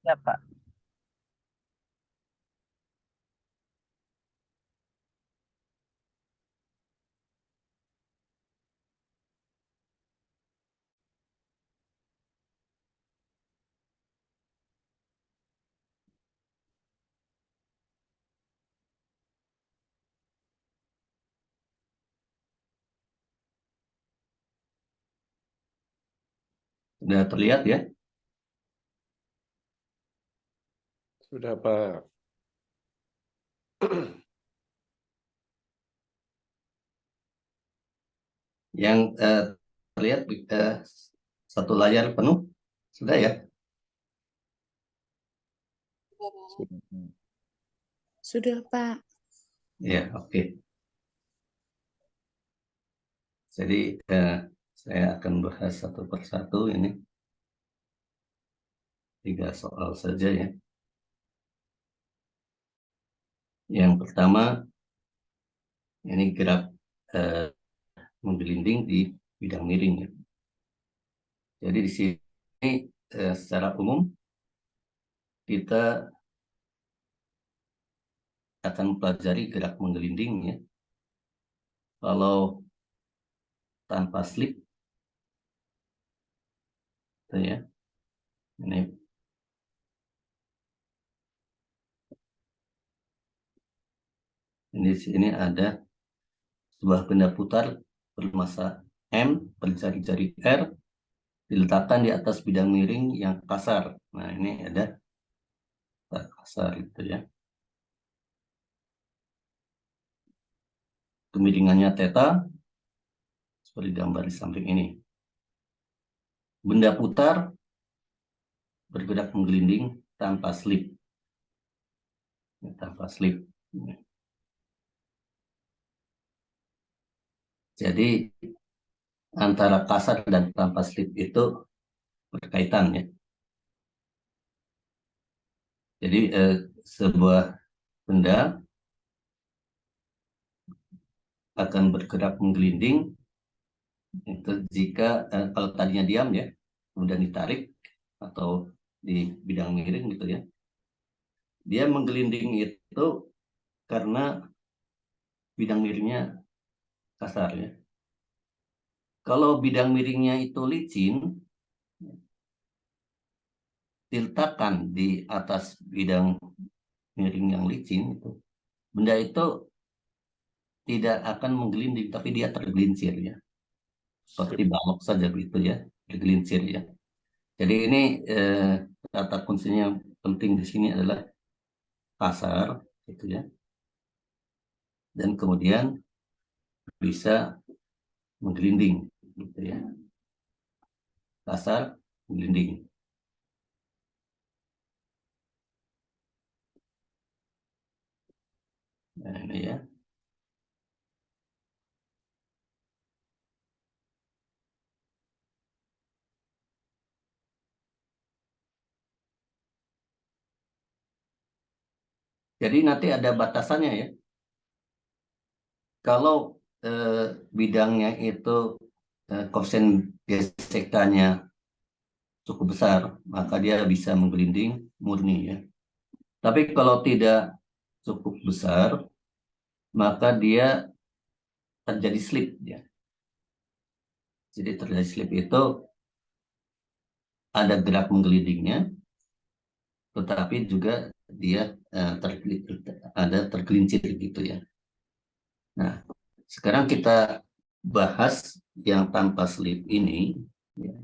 Ya, Pak. Sudah terlihat ya? Sudah, Pak. Yang terlihat satu layar penuh, sudah ya? Sudah, Pak. Ya, oke. Jadi saya akan bahas satu persatu ini. 3 soal saja ya. Yang pertama, ini gerak menggelinding di bidang miring ya. Jadi di sini secara umum kita akan mempelajari gerak menggelinding ya. Kalau tanpa slip, ya, ini di sini ada sebuah benda putar bermasa M per jari-jari R diletakkan di atas bidang miring yang kasar. Nah, ini ada kasar gitu ya. Kemiringannya theta seperti gambar di samping ini. Benda putar bergerak menggelinding tanpa slip. Tanpa slip. Jadi antara kasar dan tanpa slip itu berkaitan ya. Jadi sebuah benda akan bergerak menggelinding itu jika kalau tadinya diam ya, kemudian ditarik atau di bidang miring gitu ya. Dia menggelinding itu karena bidang miringnya kasar ya. Kalau bidang miringnya itu licin, diletakkan di atas bidang miring yang licin itu, benda itu tidak akan menggelinding, tapi dia tergelincir ya. Seperti balok saja begitu ya, tergelincir ya. Jadi ini kata kuncinya yang penting di sini adalah kasar, gitu ya. Dan kemudian bisa menggelinding, gitu ya. Kasar, menggelinding. Nah, ini ya. Jadi nanti ada batasannya ya. Kalau bidangnya itu koefisien gesekannya cukup besar, maka dia bisa menggelinding murni ya. Tapi kalau tidak cukup besar, maka dia terjadi slip ya. Jadi terjadi slip itu ada gerak menggelindingnya, tetapi juga dia ada tergelincir gitu ya. Nah, sekarang kita bahas yang tanpa slip ini. Ya.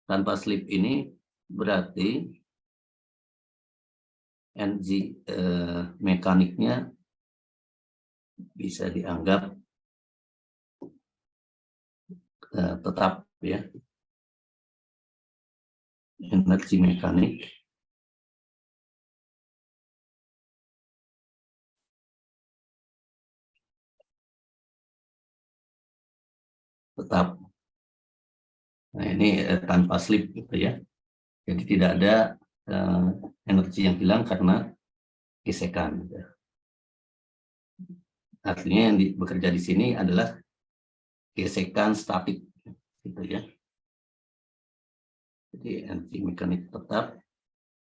Tanpa slip ini berarti energi mekaniknya bisa dianggap tetap ya. Energi mekanik tetap. Nah, ini tanpa slip gitu ya. Jadi tidak ada energi yang hilang karena gesekan. Artinya yang bekerja di sini adalah gesekan statik gitu ya. Jadi energi mekanik tetap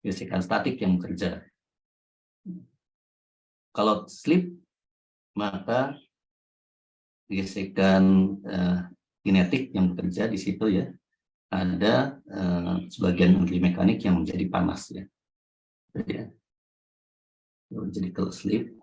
gesekan statik yang bekerja. Kalau slip, maka gesekan kinetik yang bekerja di situ ya, ada sebagian energi mekanik yang menjadi panas ya. Jadi kalau slip,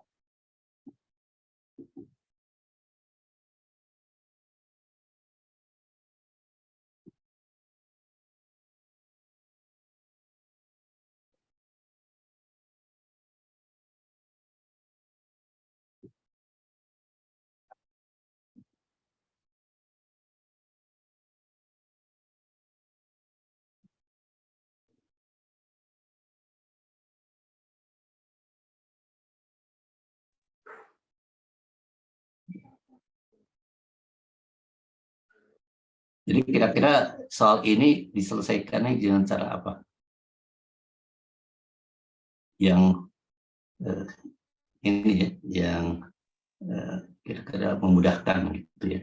jadi kira-kira soal ini diselesaikannya dengan cara apa? Yang ini ya, yang kira-kira memudahkan gitu ya.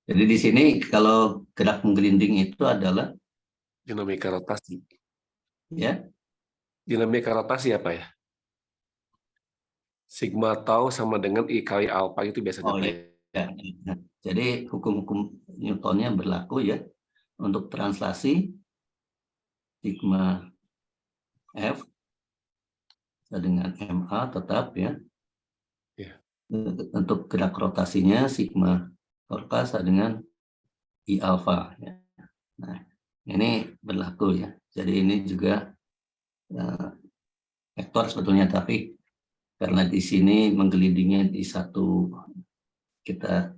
Jadi di sini kalau gerak menggelinding itu adalah Dinamika rotasi. ya, Dinamika rotasi apa ya? Sigma tau sama dengan I kali alfa itu biasanya oh Pak. iya. Nah, jadi hukum-hukum Newtonnya berlaku ya untuk translasi sigma F dengan MA tetap ya. Ya. Untuk gerak rotasinya sigma torka dengan I alfa ya. Nah, ini berlaku ya. Jadi ini juga vektor sebetulnya, tapi karena di sini menggelindingnya di satu, kita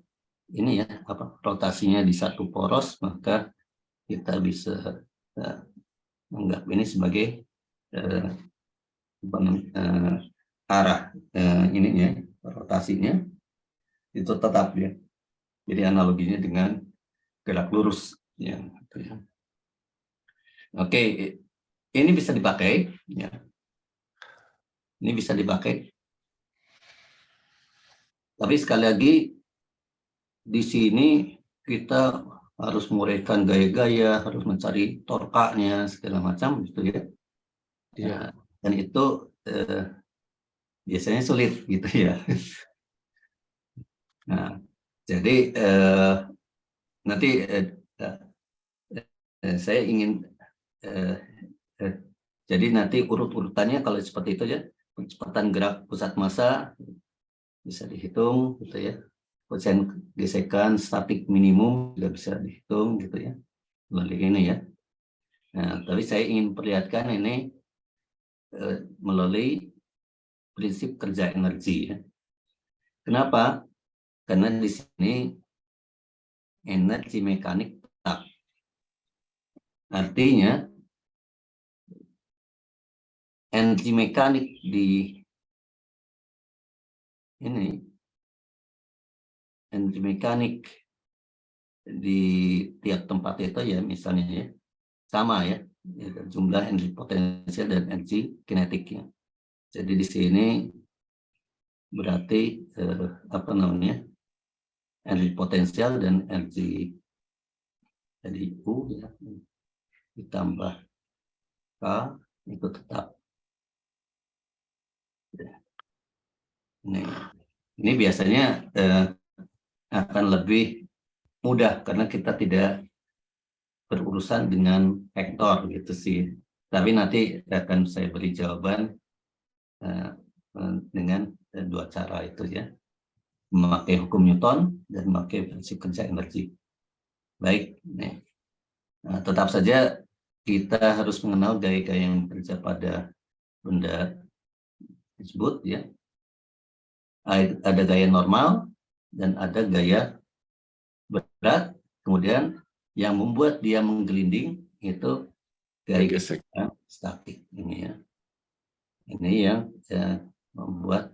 ini ya apa, rotasinya di satu poros, maka kita bisa menganggap ini sebagai arah ininya, rotasinya itu tetap ya. Jadi analoginya dengan gerak lurus ya. Oke, ini bisa dipakai ya. Ini bisa dipakai. Tapi sekali lagi di sini kita harus menguraikan gaya-gaya, harus mencari torkanya segala macam gitu ya. Iya. Dan itu biasanya sulit gitu ya. Nah, jadi nanti saya ingin jadi nanti urut-urutannya kalau seperti itu ya, kecepatan gerak pusat massa bisa dihitung gitu ya, koefisien gesekan statik minimum juga bisa dihitung gitu ya melalui ini ya. Nah, tapi saya ingin perlihatkan ini melalui prinsip kerja energi ya. Kenapa? Karena di sini energi mekanik tetap. Artinya energi mekanik di ini, energi mekanik di tiap tempat itu ya misalnya ya sama ya, jumlah energi potensial dan energi kinetiknya. Jadi di sini berarti apa namanya, energi potensial dan energi, jadi U ya, ditambah K itu tetap. Ini biasanya akan lebih mudah karena kita tidak berurusan dengan vektor gitu sih. Tapi nanti akan saya beri jawaban dengan dua cara itu ya, memakai hukum Newton dan memakai prinsip kerja energi. Baik, nah, tetap saja kita harus mengenal gaya-gaya yang bekerja pada benda tersebut ya. Ada gaya normal dan ada gaya berat, kemudian yang membuat dia menggelinding itu gaya gesekan statik ini ya. Ini yang membuat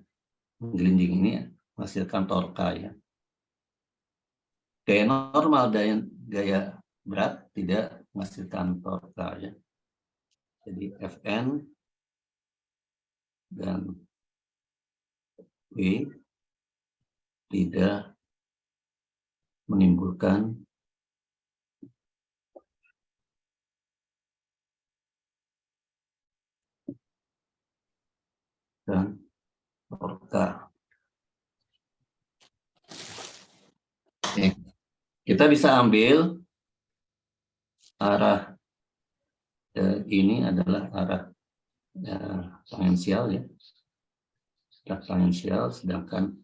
menggelinding ini menghasilkan torka ya. Gaya normal dan gaya berat tidak menghasilkan torka ya. Jadi Fn dan W tidak menimbulkan dan torka. Oke. Kita bisa ambil arah ini adalah arah tangensial ya, arah tangensial, sedangkan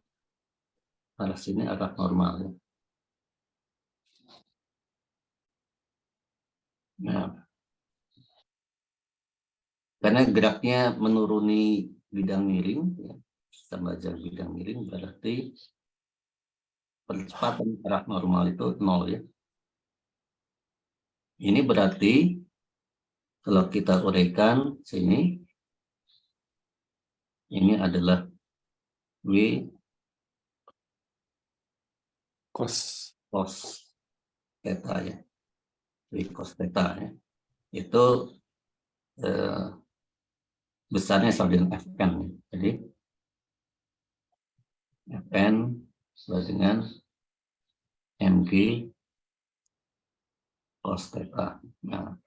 arah sini arah normal ya. Nah, karena geraknya menuruni bidang miring, ya, kita baca bidang miring berarti percepatan arah normal itu 0 ya. Ini berarti kalau kita uraikan sini, ini adalah W Cos. cos theta ya, W cos theta ya. Itu besarnya sama dengan Fn. Jadi Fn sama dengan Mg cos theta. Nah,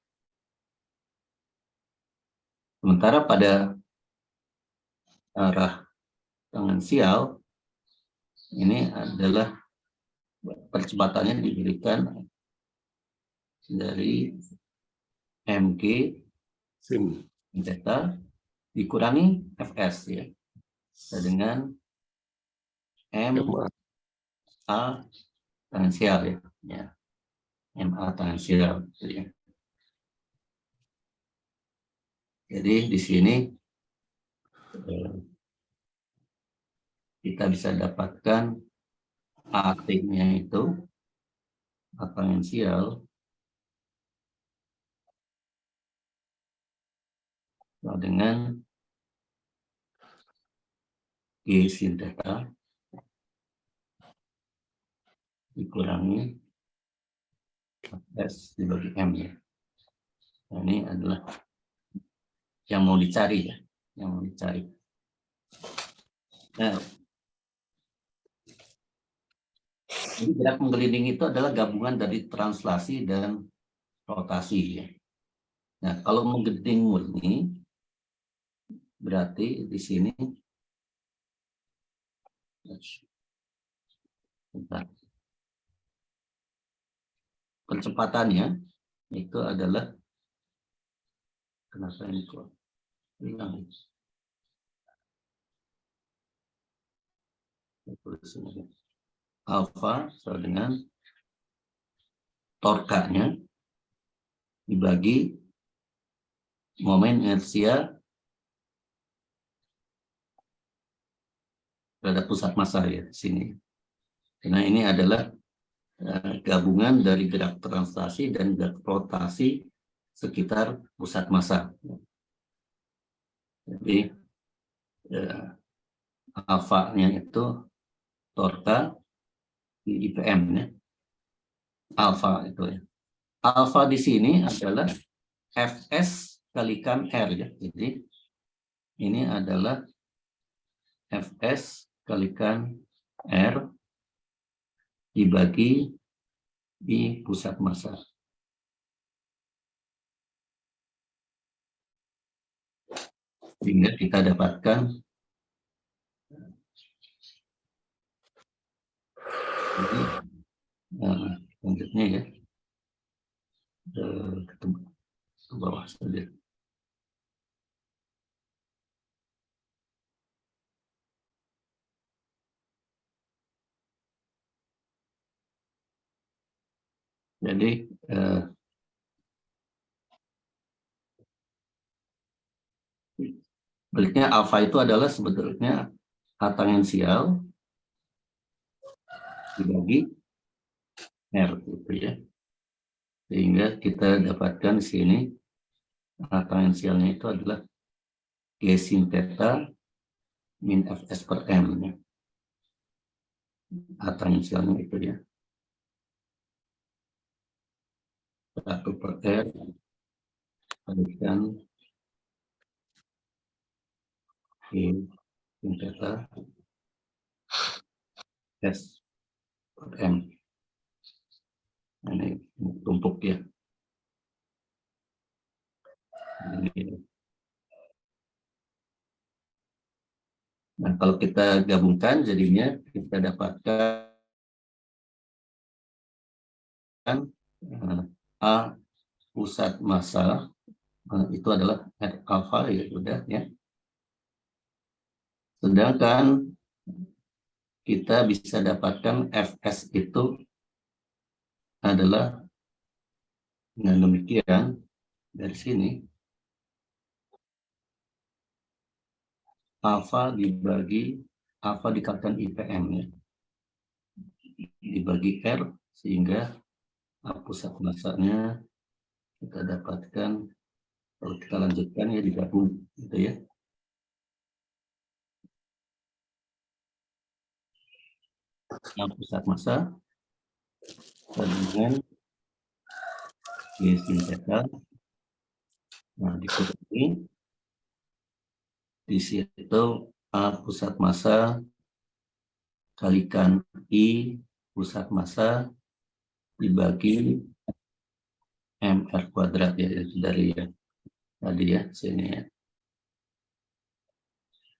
sementara pada arah tangensial ini adalah percepatannya diberikan dari Mg Sin. theta dikurangi Fs ya, dengan MA. MA tangensial ya. MA tangensial ya. Jadi di sini kita bisa dapatkan AT-nya itu A tangensial dengan G sin theta dikurangi S dibagi M ya. Nah, ini adalah yang mau dicari ya, yang mau dicari. Nah, jadi gerak menggelinding itu adalah gabungan dari translasi dan rotasi ya. Nah, kalau menggelinding murni berarti di sini bentar, percepatannya itu adalah, kenapa ini kok hilang? Alfa sama dengan torkanya dibagi momen inersia terhadap pusat massa ya di sini. Karena ini adalah gabungan dari gerak translasi dan gerak rotasi sekitar pusat massa. Jadi alfa-nya itu torka di IPM ya. Alfa itu ya. Alfa di sini adalah Fs kalikan R ya. Jadi ini adalah Fs kalikan R dibagi di pusat massa. Sehingga kita dapatkan ini selanjutnya ya, ke bawah saja. Jadi baliknya alfa itu adalah sebetulnya A tangensial dibagi R gitu ya. Sehingga kita dapatkan di sini A tangensialnya itu adalah G sin theta min Fs per M ya. A tangensialnya itu ya. 1 per R kalikan G sin theta S per M. Ini tumpuk ya. Ini. Nah, kalau kita gabungkan jadinya kita dapatkan A pusat massa itu adalah R alpha ya sudah ya. Sedangkan kita bisa dapatkan Fs itu adalah dengan demikian dari sini alfa dikalikan IPM ya, dibagi R sehingga pusat massanya kita dapatkan, kalau kita lanjutkan ya digabung gitu ya. Pusat massa dengan G sin theta. Nah, dikurangi di situ A pusat massa kalikan I pusat massa dibagi MR kuadrat ya, itu dari ya tadi ya sini ya.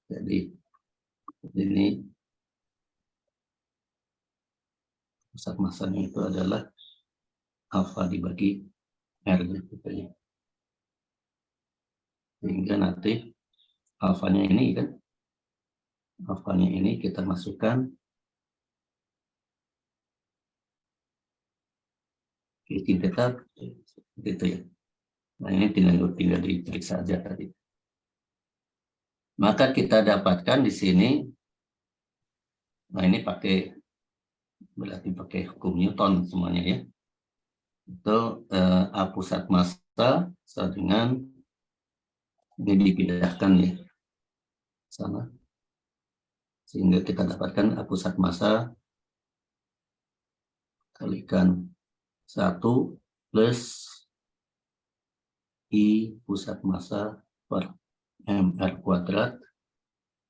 Jadi ini pusat massanya itu adalah alfa dibagi R gitu ya. Sehingga nanti alfanya ini kan, alfanya ini kita masukkan ke sin theta gitu ya. Nah, ini tinggal diperiksa saja tadi. Maka kita dapatkan di sini, nah ini berarti pakai hukum Newton semuanya ya. Itu A pusat massa sama dengan ini dipindahkan ya sama, sehingga kita dapatkan A pusat massa kalikan 1 plus I pusat massa per MR kuadrat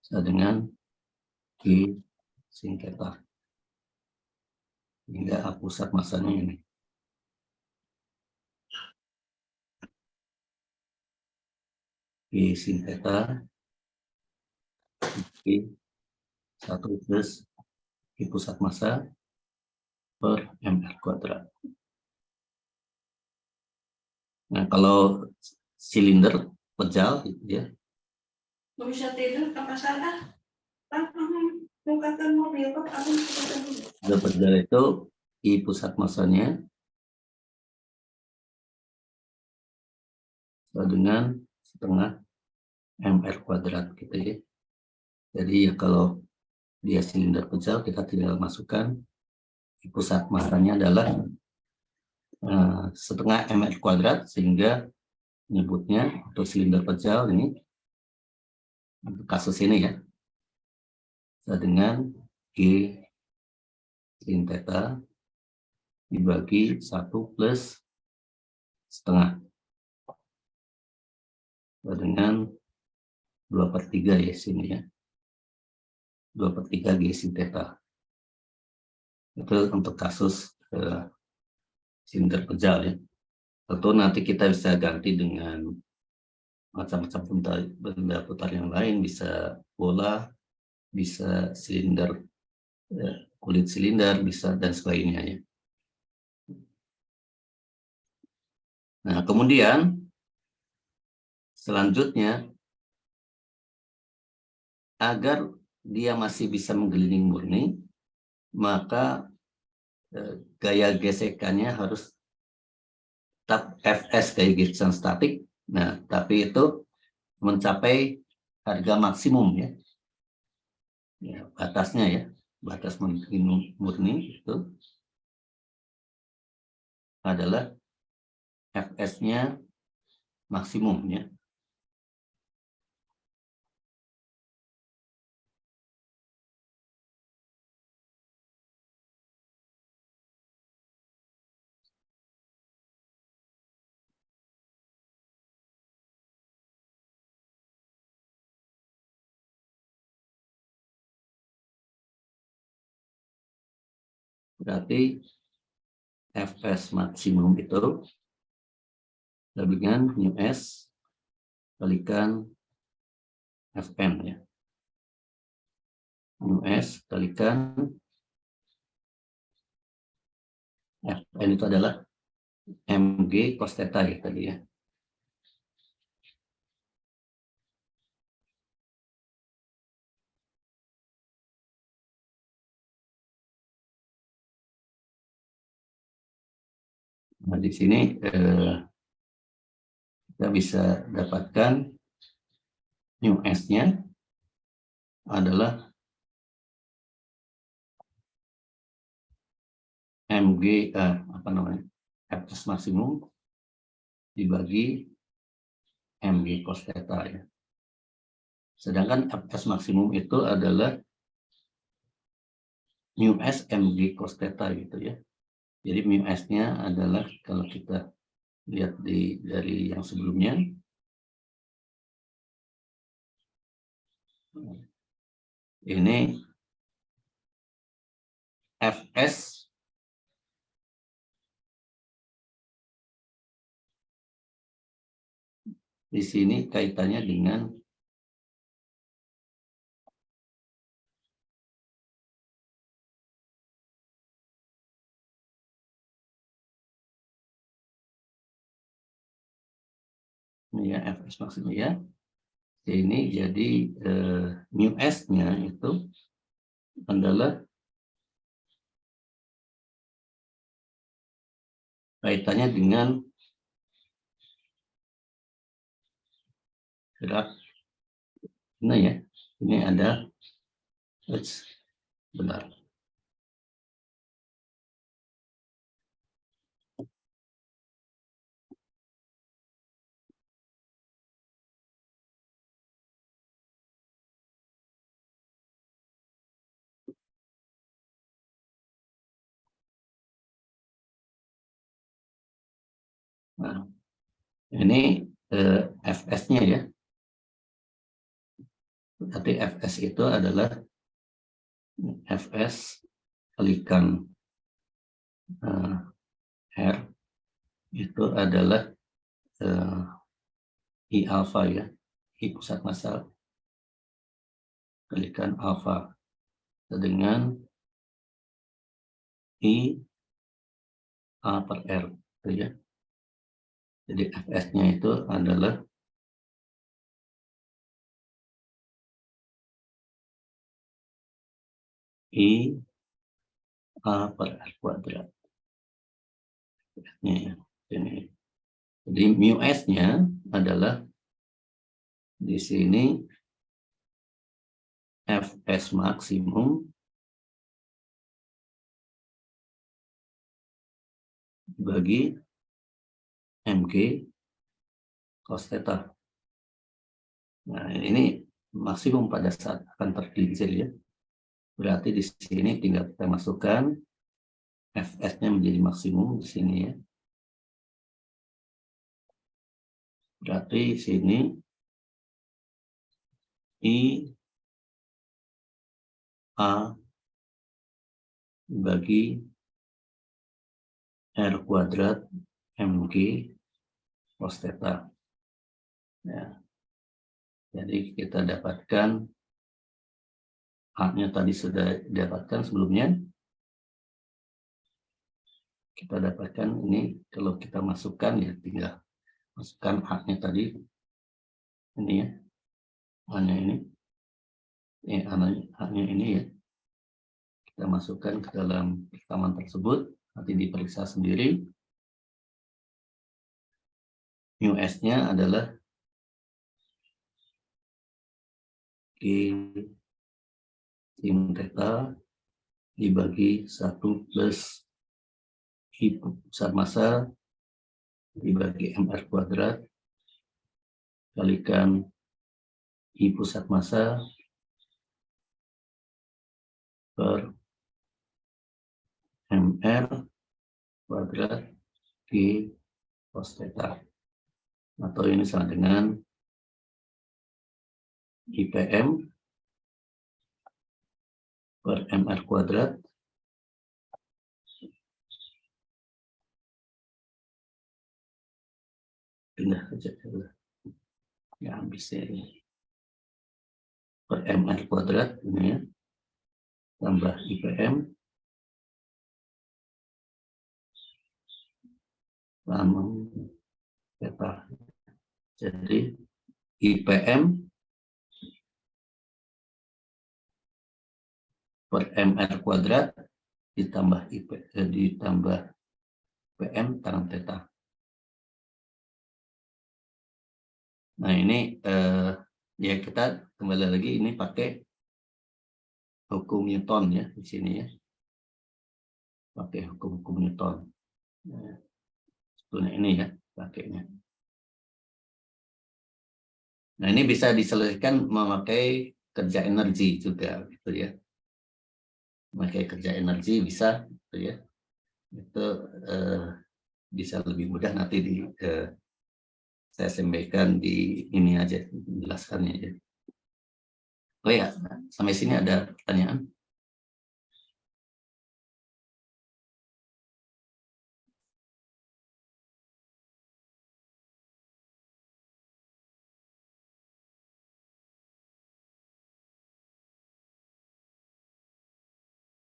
sama dengan G sin theta. Hingga A pusat massanya ini. G sin theta G 1 plus I pusat massa per MR kuadrat. Nah, kalau silinder pejal ya. Bisa tidur ke pasar kan? Bukakan mobil kok aku Silinder pejal itu I pusat massanya dengan setengah MR kuadrat gitu ya. Jadi ya kalau dia silinder pejal kita tinggal masukkan pusat massanya adalah setengah MR kuadrat, sehingga menyebutnya untuk silinder pejal ini untuk kasus ini ya dengan G sin theta dibagi 1 plus setengah dengan 2/3 ya sini ya, 2/3 G sin theta. Itu untuk kasus silinder pejal ya. Tentu nanti kita bisa ganti dengan macam-macam benda putar yang lain, bisa bola, bisa silinder, kulit silinder, bisa dan sebagainya ya. Nah, kemudian selanjutnya agar dia masih bisa menggelinding murni, maka gaya gesekannya harus tetap Fs kayak gesekan statik. Nah, tapi itu mencapai harga maksimum ya. Ya, batasnya ya, batas murni itu adalah Fs-nya maksimum ya. Berarti Fs maksimum itu dengan mu s kalikan Fm ya. US kalikan Fn itu adalah mg cos theta ya tadi ya. Nah, di sini kita bisa dapatkan mu S-nya adalah mg apa namanya Fs maksimum dibagi mg cos theta ya. Sedangkan Fs maksimum itu adalah mu S mg cos theta gitu ya. Jadi mu S-nya adalah kalau kita lihat dari yang sebelumnya, ini Fs di sini kaitannya dengan ini ya Fs maksimum ya. Ini jadi mu S-nya itu adalah kaitannya dengan gerak. Nah ya, ini ada benar. Nah, ini Fs-nya ya. Berarti Fs itu adalah Fs kalikan R itu adalah I alfa ya, I pusat massa kalikan alfa dengan I A per R gitu ya. Jadi Fs-nya itu adalah I A per R kuadrat. Ini. Jadi mu S-nya adalah di sini Fs maksimum bagi mg cos theta. Nah, ini maksimum pada saat akan tergelincir ya. Berarti di sini tinggal kita masukkan Fs-nya menjadi maksimum di sini ya. Berarti di sini I A bagi R kuadrat mg cos theta. Ya. Jadi kita dapatkan H-nya tadi sudah didapatkan sebelumnya. Kita dapatkan ini kalau kita masukkan ya tinggal masukkan H-nya tadi. Ini ya. H-nya ini. H-nya ini ya. Kita masukkan ke dalam rekaman tersebut. Nanti diperiksa sendiri. Mu S-nya adalah G sin theta dibagi 1 plus I pusat massa dibagi MR kuadrat kalikan I pusat massa per MR kuadrat G cos theta. Atau ini sama dengan IPM per MR kuadrat pindah saja ya habis ini per MR kuadrat ini ya tambah IPM sama theta. Jadi IPM per MR kuadrat ditambah ditambah PM tangan theta. Nah ini ya kita kembali lagi ini pakai hukum Newton ya di sini ya, pakai hukum Newton. Nah, sebetulnya ini ya pakainya. Nah ini bisa diselesaikan memakai kerja energi juga gitu ya. Memakai kerja energi bisa gitu ya. Itu bisa lebih mudah nanti saya sampaikan di ini aja penjelasannya ya. Oh ya, sampai sini ada pertanyaan?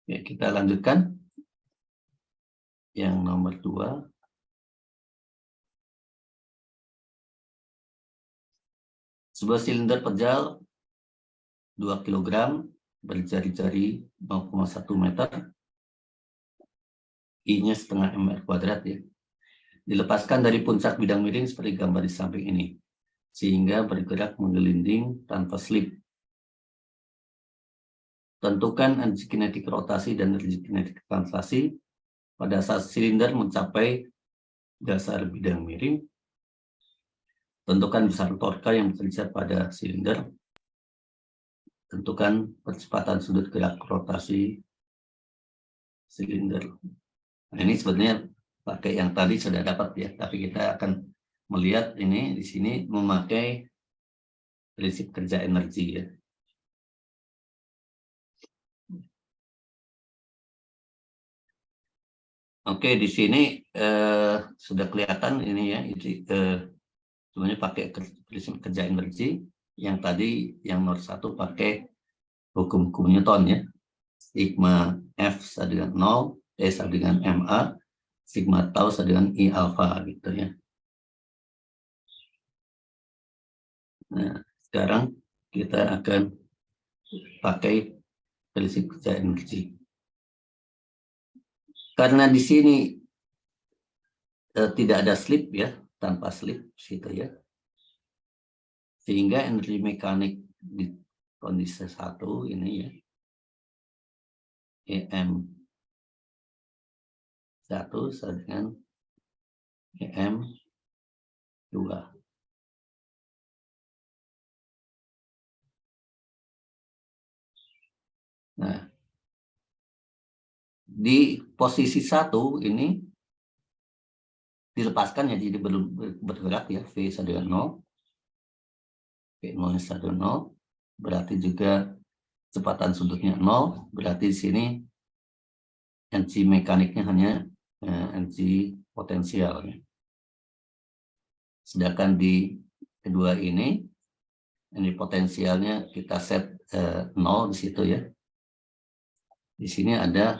Ya, kita lanjutkan. Yang nomor 2. Sebuah silinder pejal 2 kg berjari-jari 0,1 meter. I-nya setengah mr kuadrat ya. Dilepaskan dari puncak bidang miring seperti gambar di samping ini. Sehingga bergerak menggelinding tanpa slip. Tentukan energi kinetik rotasi dan energi kinetik translasi pada saat silinder mencapai dasar bidang miring. Tentukan besar torka yang bekerja pada silinder. Tentukan percepatan sudut gerak rotasi silinder. Nah, ini sebenarnya pakai yang tadi sudah dapat ya, tapi kita akan melihat ini di sini memakai prinsip kerja energi ya. Oke, di sini sudah kelihatan ini ya, sebenarnya pakai prinsip kerja energi. Yang tadi yang nomor 1 pakai hukum Newton ya. Sigma F sama dengan 0, E sama dengan MA, sigma tau sama dengan I alpha gitu ya. Nah, sekarang kita akan pakai prinsip kerja energi. Karena di sini tidak ada slip ya, tanpa slip gitu ya. Sehingga energi mekanik di kondisi 1 ini ya, EM 1 sama dengan EM 2. Nah, di posisi 1 ini dilepaskan ya, jadi bergerak ya, V sama dengan 0. V0 sama dengan 0, berarti juga kecepatan sudutnya 0, berarti di sini energi mekaniknya hanya energi potensial. Sedangkan di kedua ini, energi potensialnya kita set 0 di situ ya. Di sini ada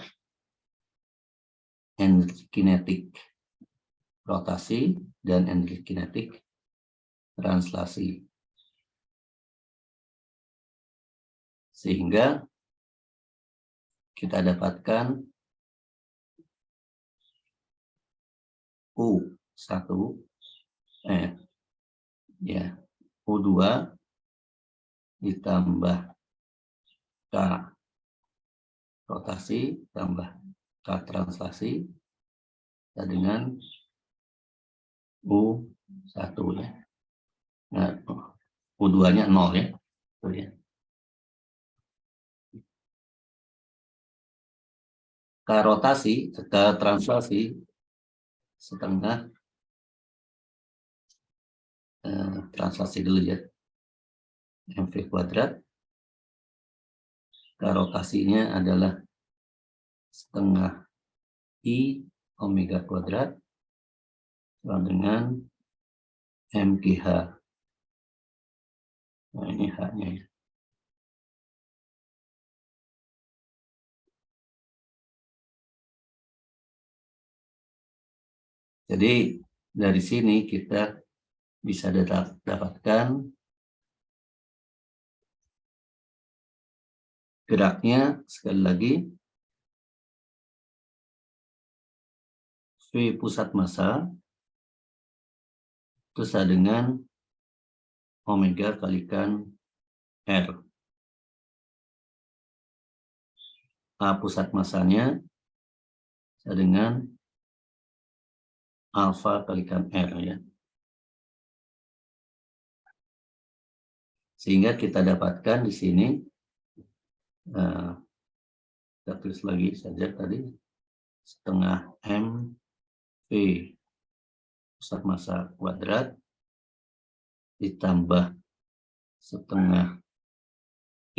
energi kinetik rotasi dan energi kinetik translasi. Sehingga kita dapatkan U1 U2 ditambah K rotasi tambah K translasi dengan U1 ya. Nah, U2-nya 0 ya. Tuh ya. K rotasi, K translasi setengah translasi dulu ya. MV kuadrat. K rotasinya adalah setengah I omega kuadrat sama dengan MGH. Nah, ini H-nya ya. Jadi dari sini kita bisa dapatkan geraknya sekali lagi V pusat massa itu sama dengan omega kalikan R. A pusat massanya sama dengan alfa kalikan R ya. Sehingga kita dapatkan di sini kita tulis lagi saja tadi setengah M V pusat massa kuadrat ditambah setengah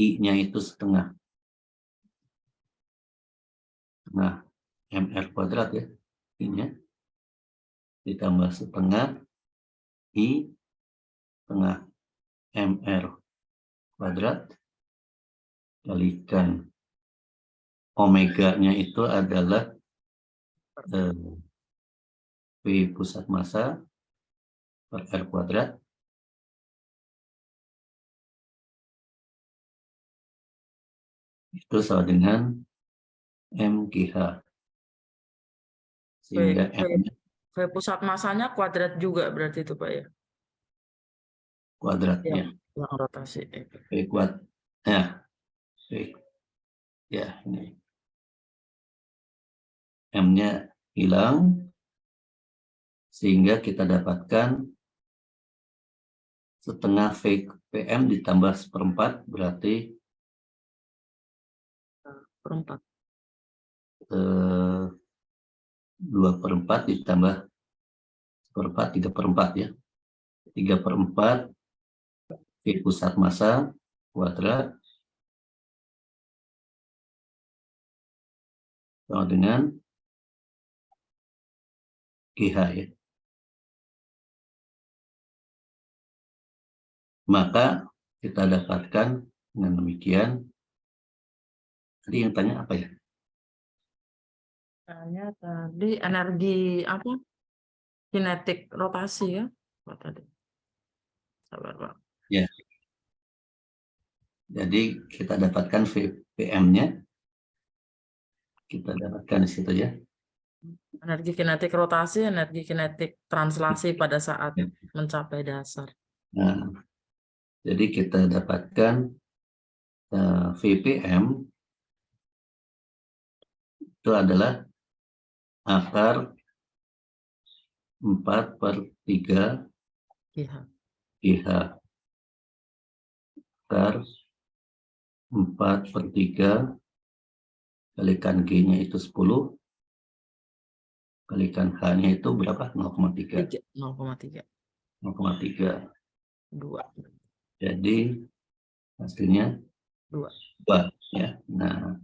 I-nya itu setengah MR kuadrat ya, I-nya ditambah setengah I setengah MR kuadrat kalikan omega-nya itu adalah V pusat massa per R kuadrat itu sama dengan MGH. Sehingga V pusat massanya kuadrat juga berarti itu Pak ya? kuadratnya. Yang rotasi. V kuadrat. Ya, V. Ya, ini. M-nya hilang. Sehingga kita dapatkan setengah VM ditambah seperempat berarti Perempat. 2/4 ditambah seperempat 3/4 ya. 3/4 V pusat massa kuadrat sama dengan GH ya. Maka kita dapatkan dengan demikian. Tadi yang tanya apa ya? Tanya tadi energi apa? Kinetik rotasi ya? Apa tadi? Sabar Pak. Ya. Jadi kita dapatkan VM-nya. Kita dapatkan di situ ya. Energi kinetik rotasi, energi kinetik translasi pada saat mencapai dasar. Nah, jadi kita dapatkan VPM itu adalah akar 4/3 GH. Akar 4/3 kalikan G-nya itu 10, kalikan H-nya itu berapa? 0,3. 0,3. 0,3. 2. Jadi hasilnya 2. Ya. Nah,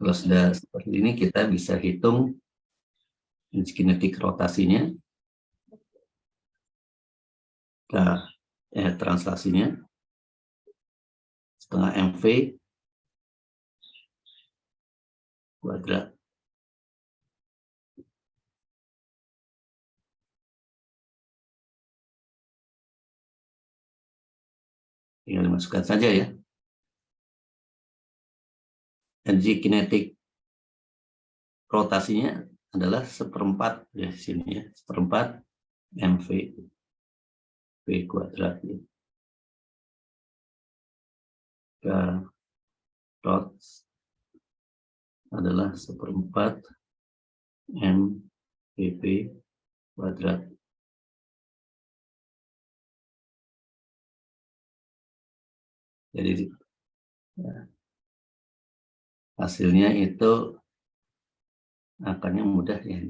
kalau sudah seperti ini kita bisa hitung kinetik rotasinya, translasinya setengah MV kuadrat. Tinggal dimasukkan saja ya. Energi kinetik rotasinya adalah seperempat ya sini ya, seperempat MV V kuadrat ya. Rot adalah seperempat MVP kuadrat. Jadi ya, hasilnya itu akarnya mudah ya.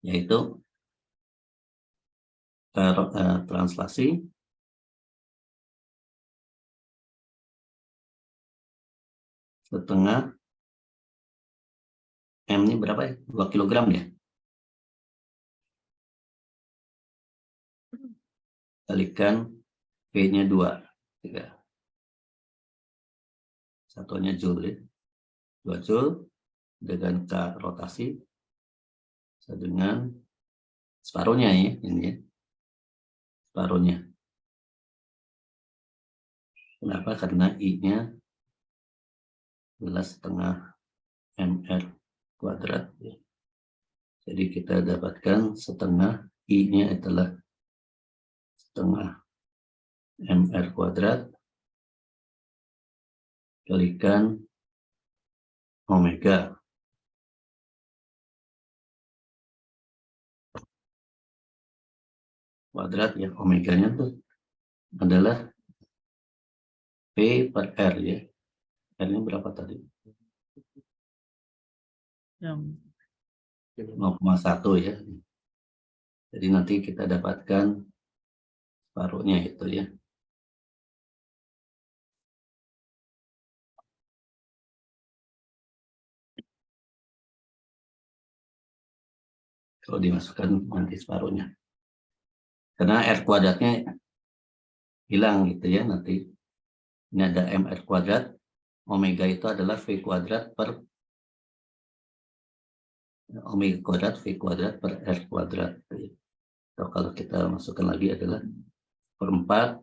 Yaitu translasi setengah M ini berapa ya? 2 kilogram ya? Kalikan V-nya 2. satuannya joule ya. 2 joule dengan K rotasi dengan separuhnya ya, ini ya. Separuhnya. Kenapa? Karena I-nya adalah setengah mr kuadrat ya. Jadi kita dapatkan setengah I-nya adalah setengah mr kuadrat kalikan omega. Kuadrat ya, omeganya tuh adalah P per R ya. R ini berapa tadi? Yang 0,1 ya. Jadi nanti kita dapatkan separuhnya itu ya. Kalau dimasukkan nanti separuhnya. Karena R kuadratnya hilang gitu ya nanti. Ini ada mr kuadrat. Omega itu adalah V kuadrat per omega kuadrat V kuadrat per R kuadrat. Atau kalau kita masukkan lagi adalah per 4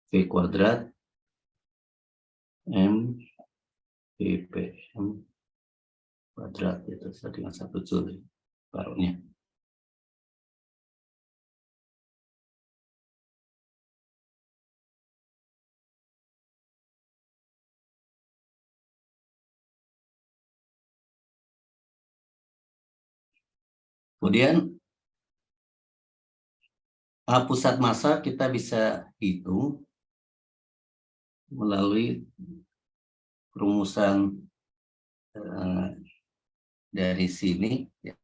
V kuadrat M ppm kuadrat itu dengan 1 joule separuhnya. Kemudian pusat massa kita bisa hitung melalui rumusan dari sini ya.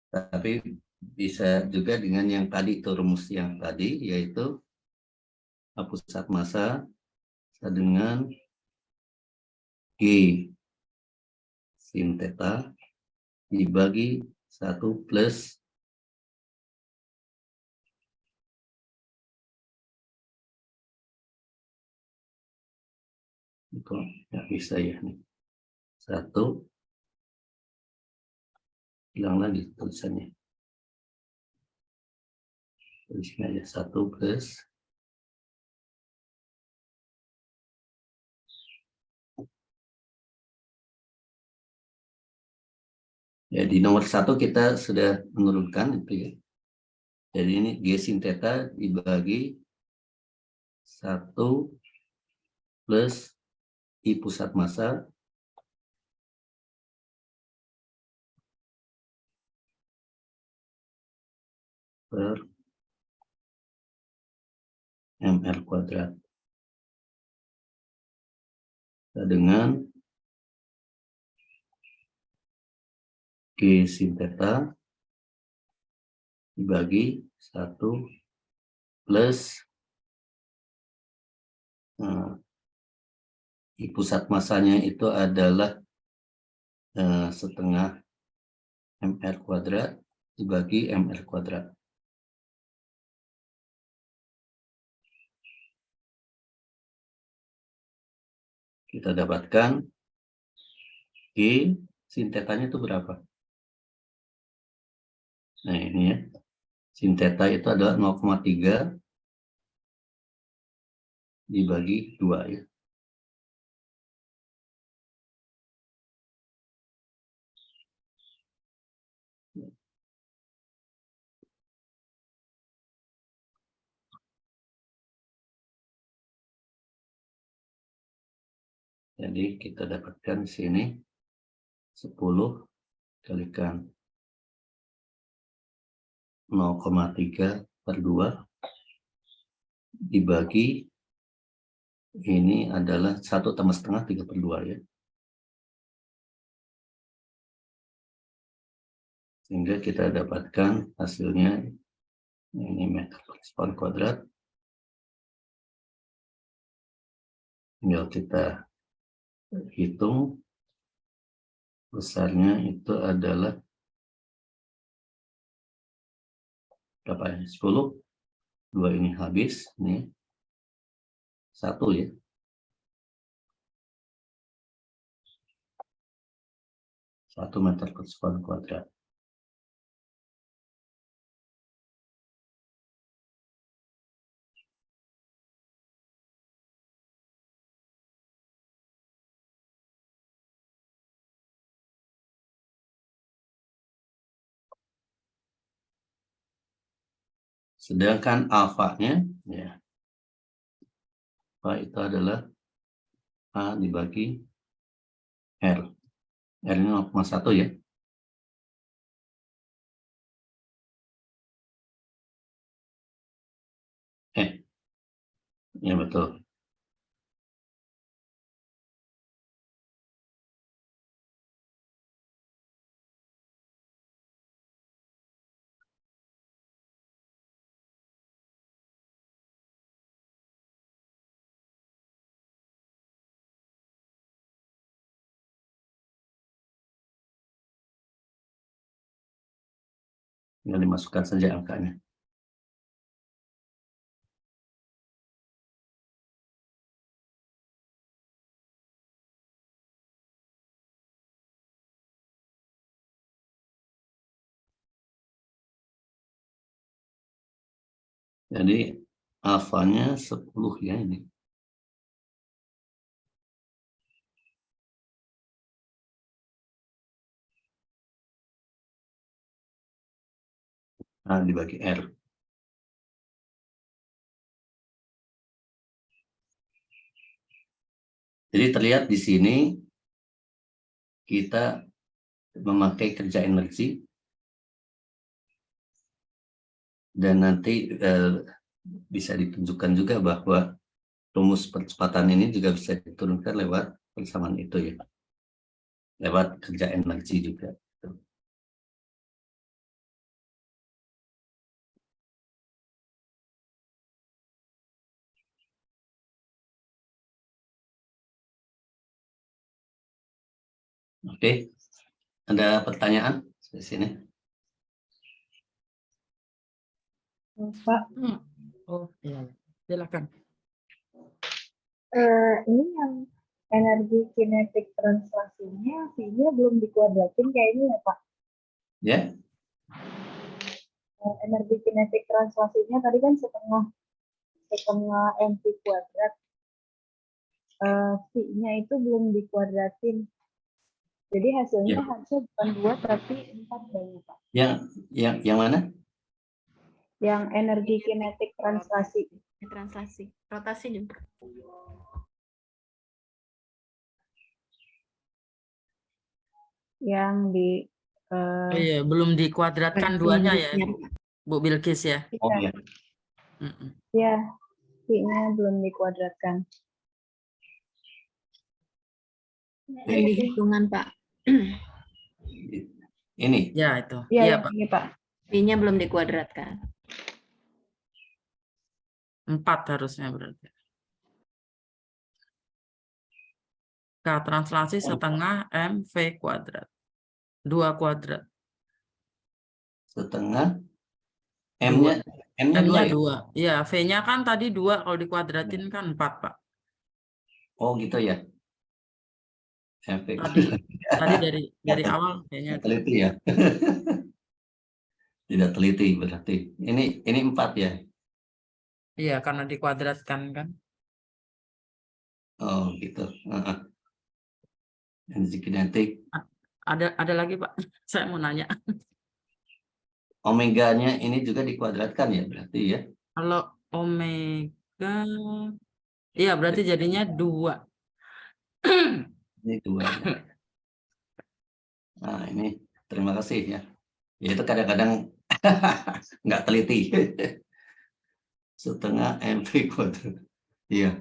Tapi bisa juga dengan yang tadi itu rumus yang tadi yaitu pusat massa dengan G sin theta dibagi 1 plus itu nggak bisa ya nih 1 hilang lagi tulisannya, tulisnya aja 1 plus ya. Di nomor 1 kita sudah menurunkan itu ya. Jadi ini G sin theta dibagi 1 plus I pusat massa per mr kuadrat dengan G sin theta dibagi 1 plus I pusat massanya itu adalah setengah mr kuadrat dibagi mr kuadrat. Kita dapatkan G sin theta-nya itu berapa? Nah ini ya, sin theta itu adalah 0,3 dibagi 2 ya. Jadi kita dapatkan di sini 10 kalikan 0,3 per 2 dibagi ini adalah 1,5 3 per 2 ya. Sehingga kita dapatkan hasilnya ini meter per kuadrat. Tinggal kita hitung besarnya itu adalah berapa ya? 10. 2 ini habis nih. 1 ya. Satu meter persekuan kuadrat. Sedangkan alfanya, ya, itu adalah A dibagi R. R-nya 0,1 ya. Ya betul. Tinggal dimasukkan saja angkanya. Jadi alfanya 10 ya ini. A dibagi R. Jadi terlihat di sini kita memakai kerja energi dan nanti bisa ditunjukkan juga bahwa rumus percepatan ini juga bisa diturunkan lewat persamaan itu ya, lewat kerja energi juga. Oke, ada pertanyaan di sini? Pak, Oh iya, silakan. ini yang energi kinetik translasinya, V-nya belum dikuadratin kayak ini ya Pak. Ya, Energi kinetik translasinya tadi kan setengah mv kuadrat. V-nya itu belum dikuadratin. Jadi hasilnya Ya. harusnya bukan 2 tapi 4 banyak Pak. yang mana? Yang energi kinetik translasi. Translasi, rotasi juga. Yang di Oh iya, belum dikuadratkan duanya ya, Bu Bilkis ya. Oh ya. Mm-mm. ya, V-nya belum dikuadratkan. Yang di hitungan Pak. Ini. Ya itu. Iya, Iya yang Pak. ini Pak. V-nya belum dikuadratkan. 4 harusnya berarti. K translasi setengah MV kuadrat. 2 kuadrat. Setengah M-nya 2. M-nya 2 ya? Iya, V-nya kan tadi 2, kalau dikuadratin kan 4, Pak. Oh gitu ya. Tadi dari awal kayaknya. Teliti ya. Tidak teliti berarti. Ini 4 ya. Iya, karena dikuadratkan kan. Oh gitu. Energi kinetik. Ada lagi Pak, saya mau nanya. Omeganya ini juga dikuadratkan ya berarti ya. Kalau omega, iya berarti jadinya 2. Ini 2 ya. Nah ini terima kasih ya. Ya itu kadang-kadang nggak teliti. Setengah MV kuadrat. Iya.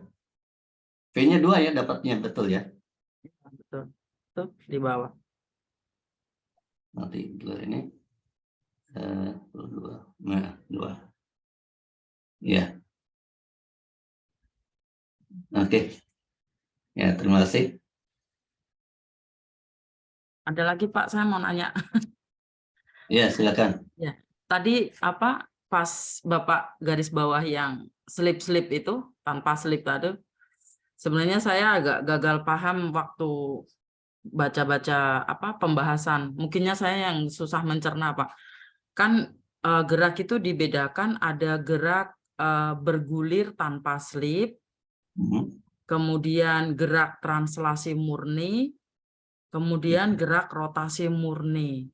V-nya 2 ya dapatnya, betul ya. Betul. Tuh di bawah. Nanti dulu ini 2. Nah, 2. Ya. Oke. Ya, terima kasih. Ada lagi Pak, saya mau nanya. Ya, silakan. Ya, tadi apa pas Bapak garis bawah yang slip-slip itu tanpa slip tadi Sebenarnya saya agak gagal paham waktu baca-baca pembahasan. Mungkinnya saya yang susah mencerna, Pak. Kan gerak itu dibedakan, ada gerak bergulir tanpa slip, Mhm. kemudian gerak translasi murni, kemudian gerak rotasi murni.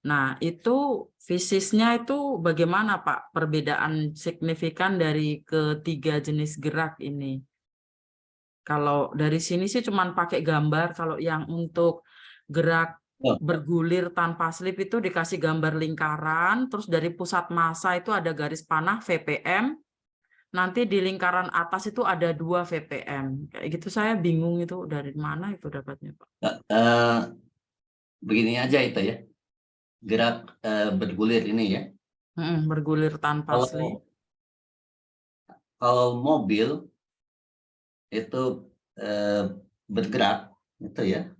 Nah, itu fisisnya itu bagaimana, Pak? Perbedaan signifikan dari ketiga jenis gerak ini. Kalau dari sini sih cuman pakai gambar, kalau yang untuk gerak Oh, bergulir tanpa slip itu dikasih gambar lingkaran, terus dari pusat massa itu ada garis panah VPM, nanti di lingkaran atas itu ada 2 VPM. Kayak gitu saya bingung itu dari mana itu dapatnya, Pak. eh, begini aja itu ya, gerak bergulir ini ya. Bergulir tanpa slip. Kalau mobil itu bergerak gitu ya,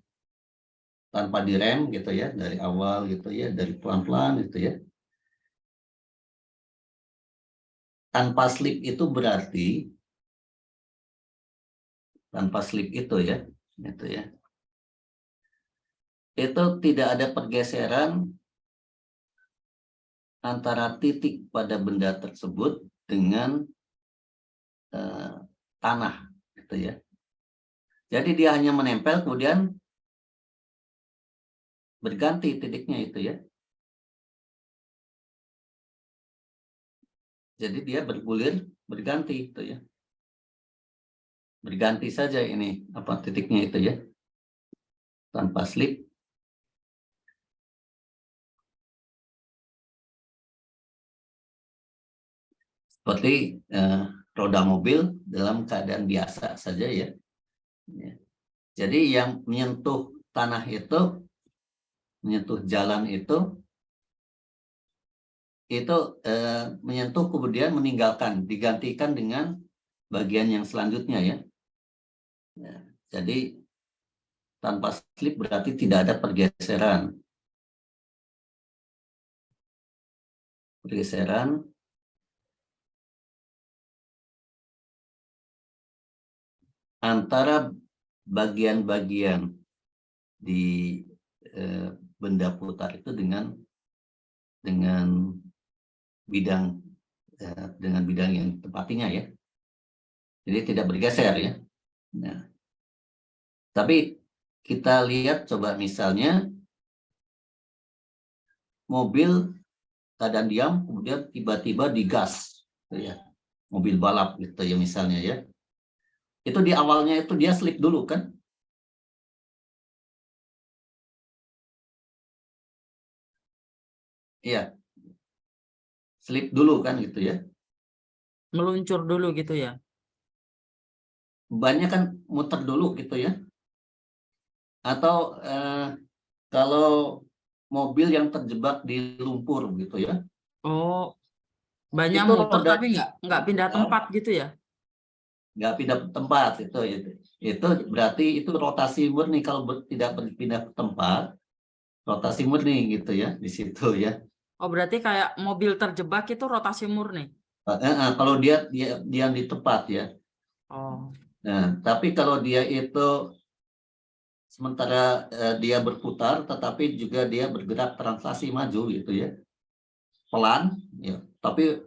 tanpa direm gitu ya, dari awal gitu ya, dari pelan-pelan gitu ya. Tanpa slip itu berarti tanpa slip itu ya, gitu ya. Itu tidak ada pergeseran antara titik pada benda tersebut dengan tanah gitu ya. Jadi dia hanya menempel kemudian berganti titiknya itu ya. Jadi dia bergulir berganti itu ya. Berganti saja ini titiknya itu ya. Tanpa slip. Seperti roda mobil dalam keadaan biasa saja ya. Jadi yang menyentuh tanah itu, menyentuh jalan itu menyentuh kemudian meninggalkan, digantikan dengan bagian yang selanjutnya ya. Jadi tanpa slip berarti tidak ada pergeseran. Pergeseran antara bagian-bagian di benda putar itu dengan bidang yang tempatinya ya. Jadi tidak bergeser ya. Nah, tapi kita lihat coba misalnya mobil keadaan diam kemudian tiba-tiba digas gitu ya. Mobil balap gitu ya misalnya ya. Itu di awalnya itu dia slip dulu kan? Iya. Slip dulu kan gitu ya. Meluncur dulu gitu ya. Banyak kan muter dulu gitu ya. Atau kalau mobil yang terjebak di lumpur gitu ya. Oh, banyak Itu muter roda tapi nggak pindah tempat gitu ya. nggak pindah tempat itu berarti itu rotasi murni. Kalau tidak berpindah tempat, rotasi murni gitu ya di situ ya. Oh, berarti kayak mobil terjebak itu rotasi murni. Kalau dia di tempat ya. Oh. Nah, tapi kalau dia itu sementara dia berputar, tetapi juga dia bergerak translasi maju gitu ya, pelan, ya. Tapi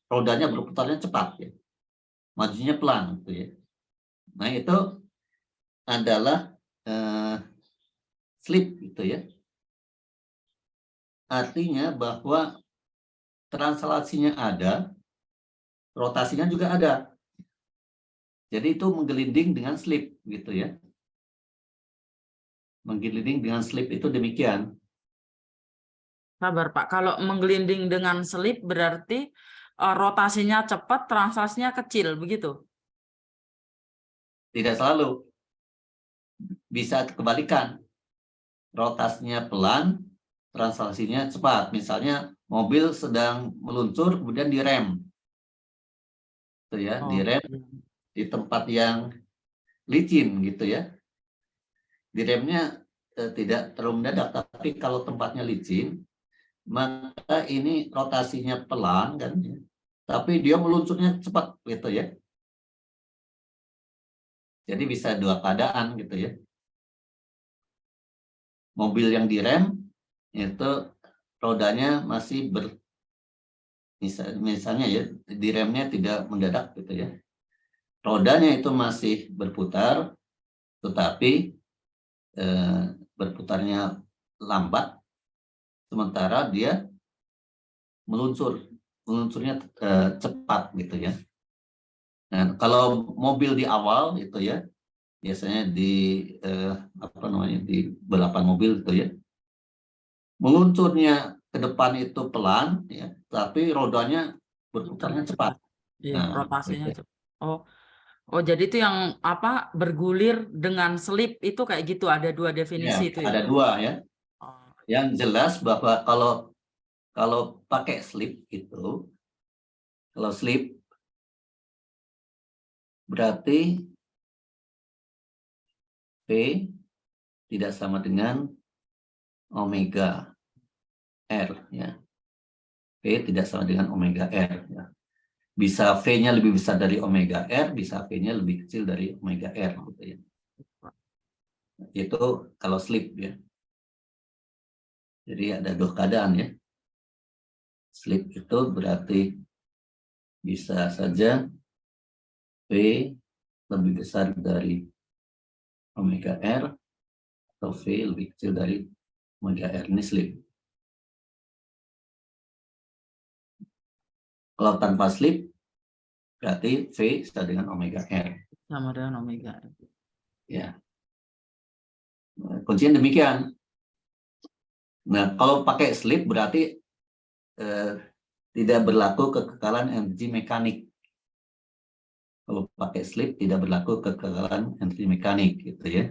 rodanya berputarnya cepat ya, majunya pelan gitu ya. Nah itu adalah slip gitu ya. Artinya bahwa translasinya ada, rotasinya juga ada. Jadi itu menggelinding dengan slip gitu ya. Menggelinding dengan slip itu demikian. Sabar Pak, kalau menggelinding dengan slip berarti rotasinya cepat, translasinya kecil, begitu? Tidak selalu. Bisa kebalikan. Rotasinya pelan, translasinya cepat. Misalnya mobil sedang meluncur kemudian direm. Gitu ya, direm di tempat yang licin gitu ya. Diremnya tidak terlalu mendadak, tapi kalau tempatnya licin, maka ini rotasinya pelan kan, tapi dia meluncurnya cepat gitu ya. Jadi bisa dua keadaan gitu ya. Mobil yang direm itu rodanya masih misalnya ya, diremnya tidak mendadak gitu ya. Rodanya itu masih berputar, tetapi berputarnya lambat, sementara dia melunsurnya cepat gitu ya. Nah, kalau mobil di awal itu ya, biasanya di di balapan mobil itu ya, meluncurnya ke depan itu pelan ya, tapi rodanya berputarnya cepat. Iya, Nah, rotasinya gitu. cepat. Oh, jadi itu yang apa, bergulir dengan selip itu kayak gitu, ada dua Ya, definisi itu ya? ada dua ya. Oh, Yang jelas bahwa kalau pakai slip itu, kalau slip berarti V tidak sama dengan omega R ya. V tidak sama dengan omega R ya. Bisa V-nya lebih besar dari omega R, bisa V-nya lebih kecil dari omega R gitu ya. Itu kalau slip ya. Jadi ada dua keadaan ya. Slip itu berarti bisa saja V lebih besar dari omega R atau V lebih kecil dari omega R, ini slip. Kalau tanpa slip berarti V sama dengan omega R. sama dengan omega. Ya. Kuncinya demikian. Nah, kalau pakai slip berarti tidak berlaku kekekalan energi mekanik. Kalau pakai slip tidak berlaku kekekalan energi mekanik gitu ya.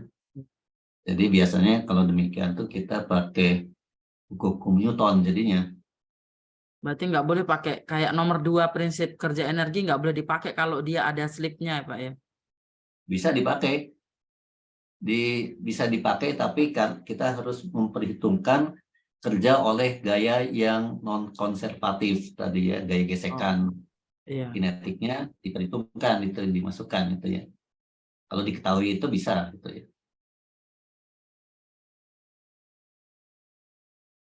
Jadi biasanya kalau demikian tuh kita pakai hukum Newton jadinya. Berarti nggak boleh pakai kayak nomor 2 prinsip kerja energi, nggak boleh dipakai kalau dia ada slipnya ya Pak ya? Bisa dipakai. Bisa dipakai tapi kan kita harus memperhitungkan kerja oleh gaya yang non konservatif tadi ya, gaya gesekan Iya. kinetiknya diperhitungkan, itu dimasukkan itu ya. Kalau diketahui itu bisa gitu ya.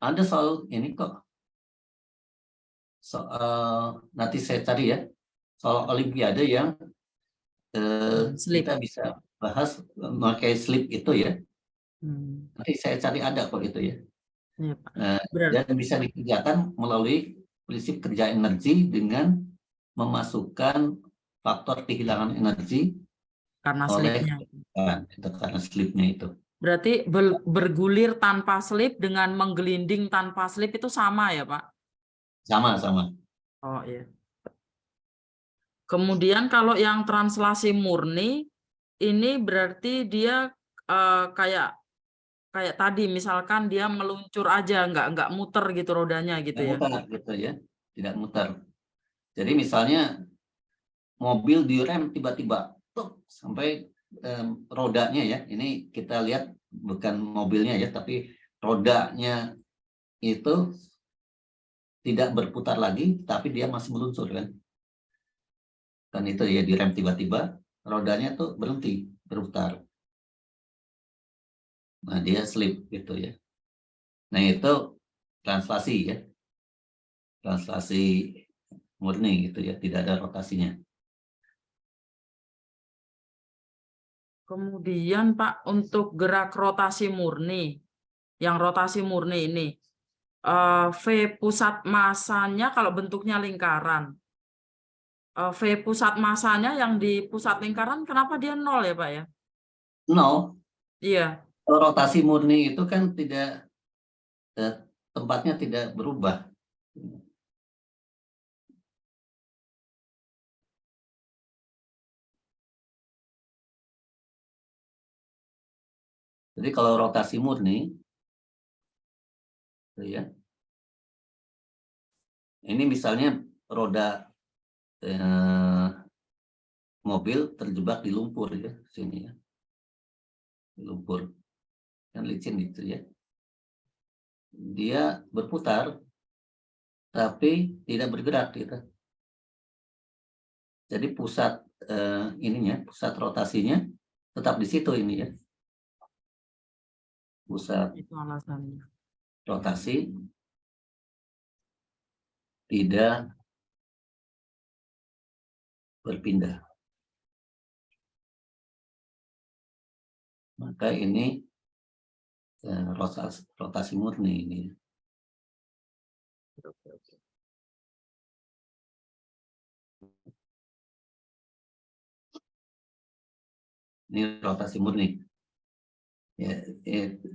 Ada soal ini kok, soal nanti saya cari ya, soal olimpiade yang Slip. kita bisa bahas memakai slip itu ya. Hmm. Nanti saya cari ada kok itu ya. Iya, Pak. Berarti Dan bisa dikerjakan melalui prinsip kerja energi dengan memasukkan faktor kehilangan energi karena oleh slipnya. itu karena slipnya itu. Berarti bergulir tanpa slip dengan menggelinding tanpa slip itu sama ya Pak? Sama-sama. Oh iya. Kemudian kalau yang translasi murni, ini berarti dia kayak tadi misalkan dia meluncur aja, nggak muter gitu rodanya gitu Tidak ya? mutar gitu ya, tidak mutar. Jadi misalnya mobil direm tiba-tiba sampai rodanya ya, ini kita lihat bukan mobilnya ya, tapi rodanya itu tidak berputar lagi, tapi dia masih meluncur kan. Dan itu ya direm tiba-tiba, rodanya tuh berhenti berputar. Nah dia slip gitu ya. Nah itu translasi ya, translasi murni gitu ya, tidak ada rotasinya. Kemudian Pak, untuk gerak rotasi murni, yang rotasi murni ini, V pusat massanya kalau bentuknya lingkaran, V pusat massanya yang di pusat lingkaran kenapa dia 0 ya Pak ya? Nol. Iya. Kalau rotasi murni itu kan tidak tempatnya tidak berubah. Jadi kalau rotasi murni, ya, ini misalnya roda mobil terjebak di lumpur ya, sini ya, di lumpur, kan licin gitu ya. Dia berputar, tapi tidak bergerak gitu. Jadi pusat ininya, pusat rotasinya tetap di situ ini ya. Pusat Itu alasannya. rotasi tidak berpindah. Maka ini rotasi murni ini. Ini rotasi murni. Ya,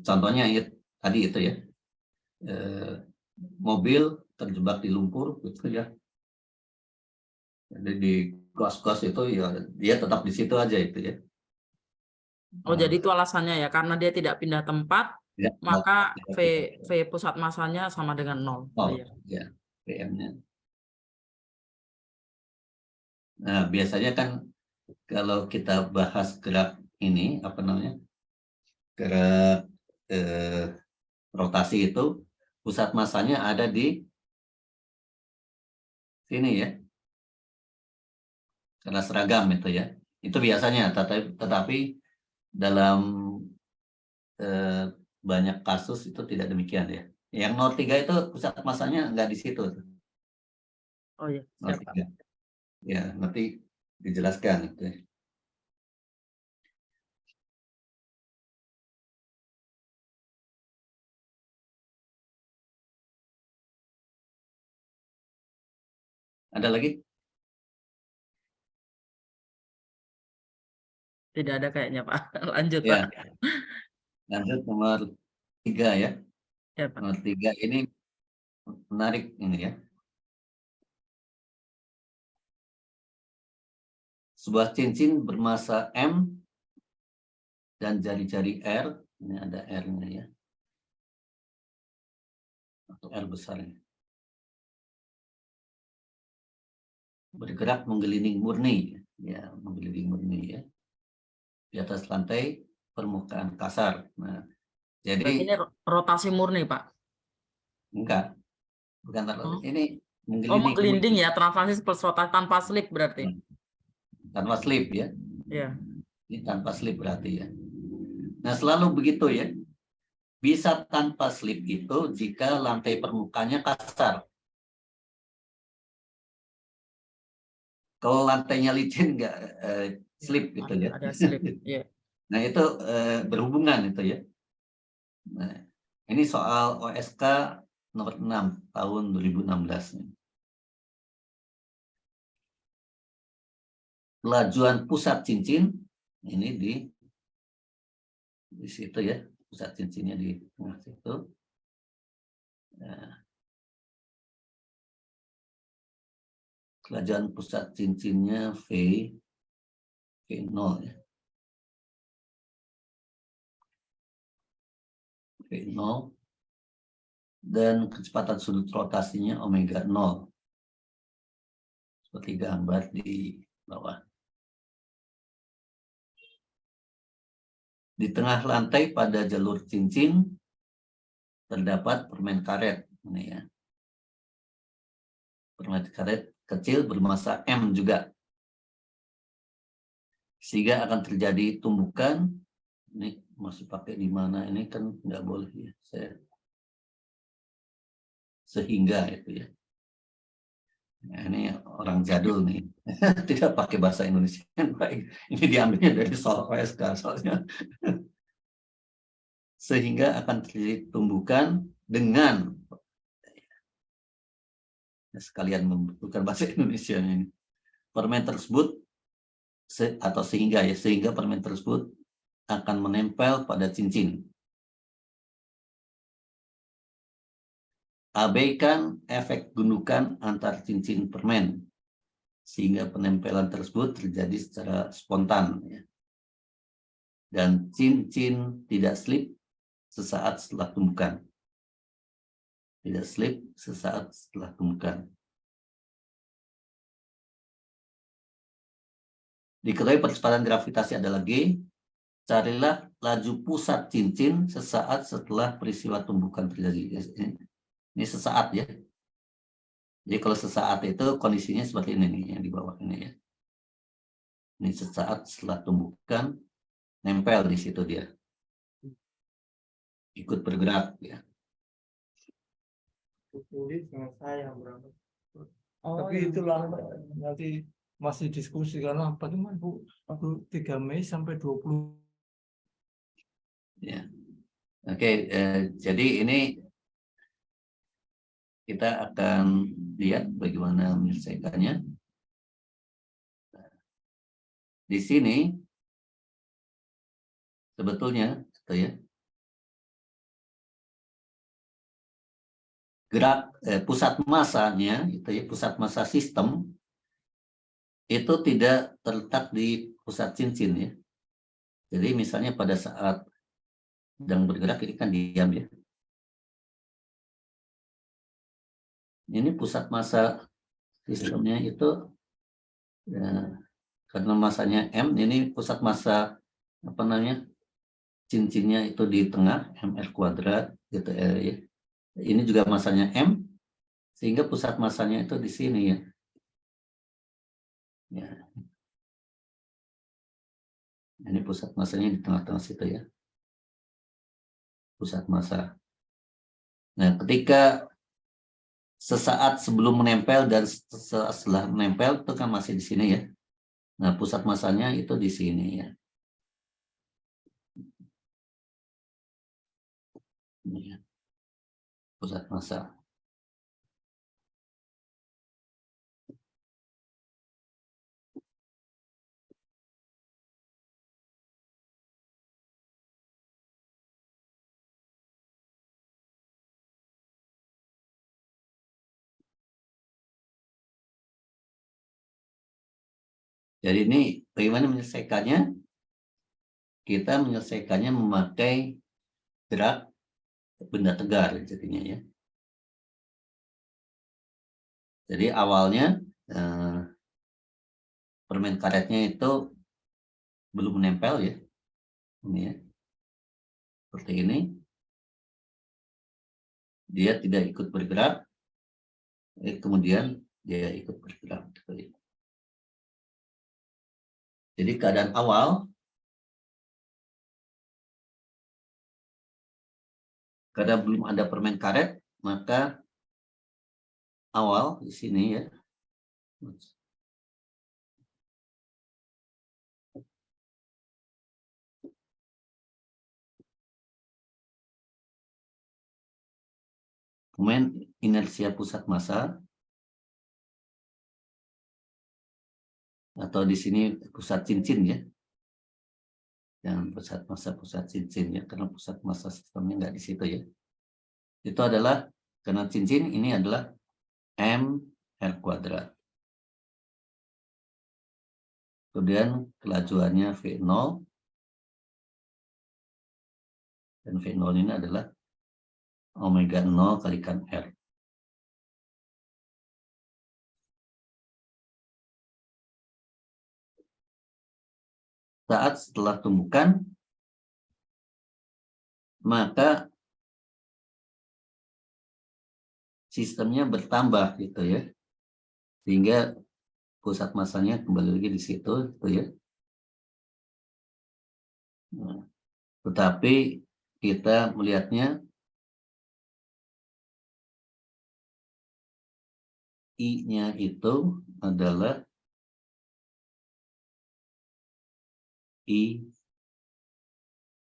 contohnya ya, tadi itu ya. Mobil terjebak di lumpur gitu ya. Jadi di kos-kos itu ya dia tetap di situ aja itu ya. Oh, jadi itu alasannya ya, karena dia tidak pindah tempat, Ya, maka tidak V pusat massanya sama dengan 0. Oh, iya. ya, PM-nya. Nah, biasanya kan kalau kita bahas gerak ini apa namanya? Gerak rotasi itu pusat massanya ada di sini ya. Karena seragam itu ya. Itu biasanya, tetapi dalam banyak kasus itu tidak demikian ya. Yang 03 itu pusat massanya nggak di situ. Oh iya, siap, Pak. 03. Ya, nanti dijelaskan itu ya. Ada lagi? Tidak ada kayaknya, Pak. Lanjut, Ya. Pak. Lanjut nomor 3 ya. Ya, Pak. Nomor 3 ini menarik ini ya. Sebuah cincin bermassa M dan jari-jari R. Ini ada R-nya ya. Atau R besarnya. Bergerak menggelinding murni. Ya, menggelinding murni ya. Di atas lantai permukaan kasar. Nah, Berarti ini jadi rotasi murni, Pak. enggak. Bukan Oh. ini Oh, menggelinding menggelinding murni. ya, translasi plus rotasi tanpa slip berarti. Tanpa slip ya. Ya. Ini tanpa slip berarti ya. Nah, selalu begitu ya. Bisa tanpa slip itu jika lantai permukaannya kasar. Kalau lantainya licin nggak slip gitu ya. Ada slip, ya. Nah, itu berhubungan itu ya. Nah, ini soal OSK nomor 6 tahun 2016. Kelajuan pusat cincin ini di situ ya, pusat cincinnya di tengah situ. Nah, kelajuan pusat cincinnya V0 ya. V0 dan kecepatan sudut rotasinya omega 0. Seperti gambar di bawah. Di tengah lantai pada jalur cincin terdapat permen karet. Ini ya. Permen karet kecil bermassa M juga. Sehingga akan terjadi tumbukan. Ini masih pakai di mana? Ini kan nggak boleh ya. Sehingga itu ya. Nah, ini orang jadul nih. Tidak pakai bahasa Indonesia yang baik. Ini diambilnya dari soal OSK soalnya. Sehingga akan terjadi tumbukan dengan sekalian membutuhkan bahasa Indonesia ini. Permen tersebut atau sehingga permen tersebut akan menempel pada cincin. Abaikan efek gundukan antar cincin permen sehingga penempelan tersebut terjadi secara spontan ya. Dan cincin tidak slip sesaat setelah tumbukan. Tidak slip sesaat setelah tumbukan. Diketahui percepatan gravitasi adalah G, carilah laju pusat cincin sesaat setelah peristiwa tumbukan terjadi. Ini sesaat ya. Jadi kalau sesaat itu kondisinya seperti ini nih yang di bawah ini ya. Ini sesaat setelah tumbukan nempel di situ dia. Ikut bergerak ya. Tulis dengan saya berapa. Oh, Tapi iya. itulah nanti masih diskusi karena bagaimana Bu, waktu 3 Mei sampai 20. Ya. Oke, jadi ini kita akan lihat bagaimana menyelesaikannya. Di sini sebetulnya gitu ya, gerak pusat masanya itu ya, pusat massa sistem itu tidak terletak di pusat cincin ya. Jadi misalnya pada saat sedang bergerak ini kan diam ya. Ini pusat massa sistemnya itu ya, karena masanya M, ini pusat massa apa namanya, cincinnya itu di tengah, mr kuadrat gitu ya. Ini juga masanya M, sehingga pusat masanya itu di sini ya. Ya. Ini pusat masanya di tengah-tengah situ ya. Pusat massa. Nah, ketika sesaat sebelum menempel dan setelah menempel itu kan masih di sini ya. Nah, pusat massanya itu di sini ya. Ini ya. Pusat massa. Jadi ini bagaimana menyelesaikannya? Kita menyelesaikannya memakai gerak benda tegar jadinya ya. Jadi awalnya permen karetnya itu belum menempel ya. Ini ya. Seperti ini. Dia tidak ikut bergerak. Kemudian dia ikut bergerak. Jadi keadaan awal, karena belum ada permen karet, maka awal di sini ya. Kemudian inersia pusat massa, atau di sini pusat cincin ya. Yang pusat massa pusat cincin ya, karena pusat massa sistemnya nggak di situ ya. Itu adalah, karena cincin ini adalah mr kuadrat. Kemudian kelajuannya V0, dan V0 ini adalah omega 0 kalikan R. Saat setelah tumbukan, maka sistemnya bertambah gitu ya, sehingga pusat massanya kembali lagi di situ gitu ya. Nah, tetapi kita melihatnya I-nya itu adalah I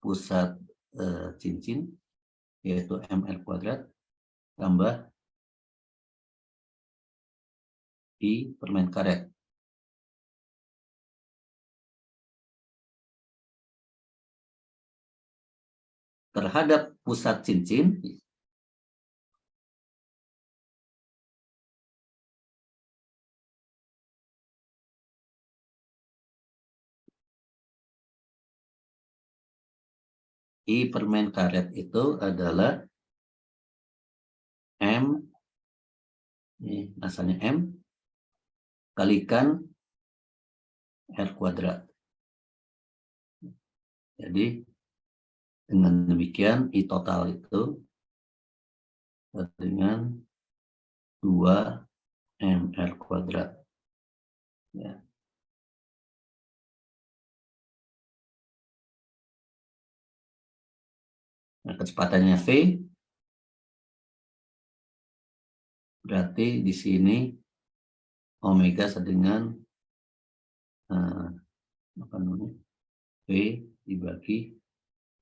pusat cincin, yaitu mr kuadrat tambah I permen karet. Terhadap pusat cincin, I permen karet itu adalah M, ini asalnya M, kalikan R kuadrat. Jadi dengan demikian I total itu dengan 2 mr kuadrat. Ya. Nah, kecepatannya V, berarti di sini omega dengan apa namanya, V dibagi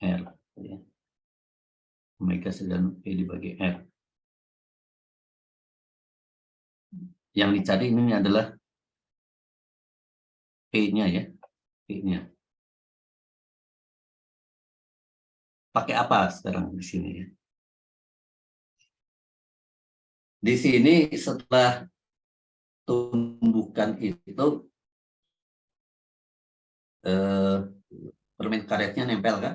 R, ya. Omega dengan V dibagi R. Yang dicari ini adalah P-nya, ya, P-nya. Pakai apa sekarang di sini, ya? Di sini setelah tumbukan itu permen karetnya nempel kan?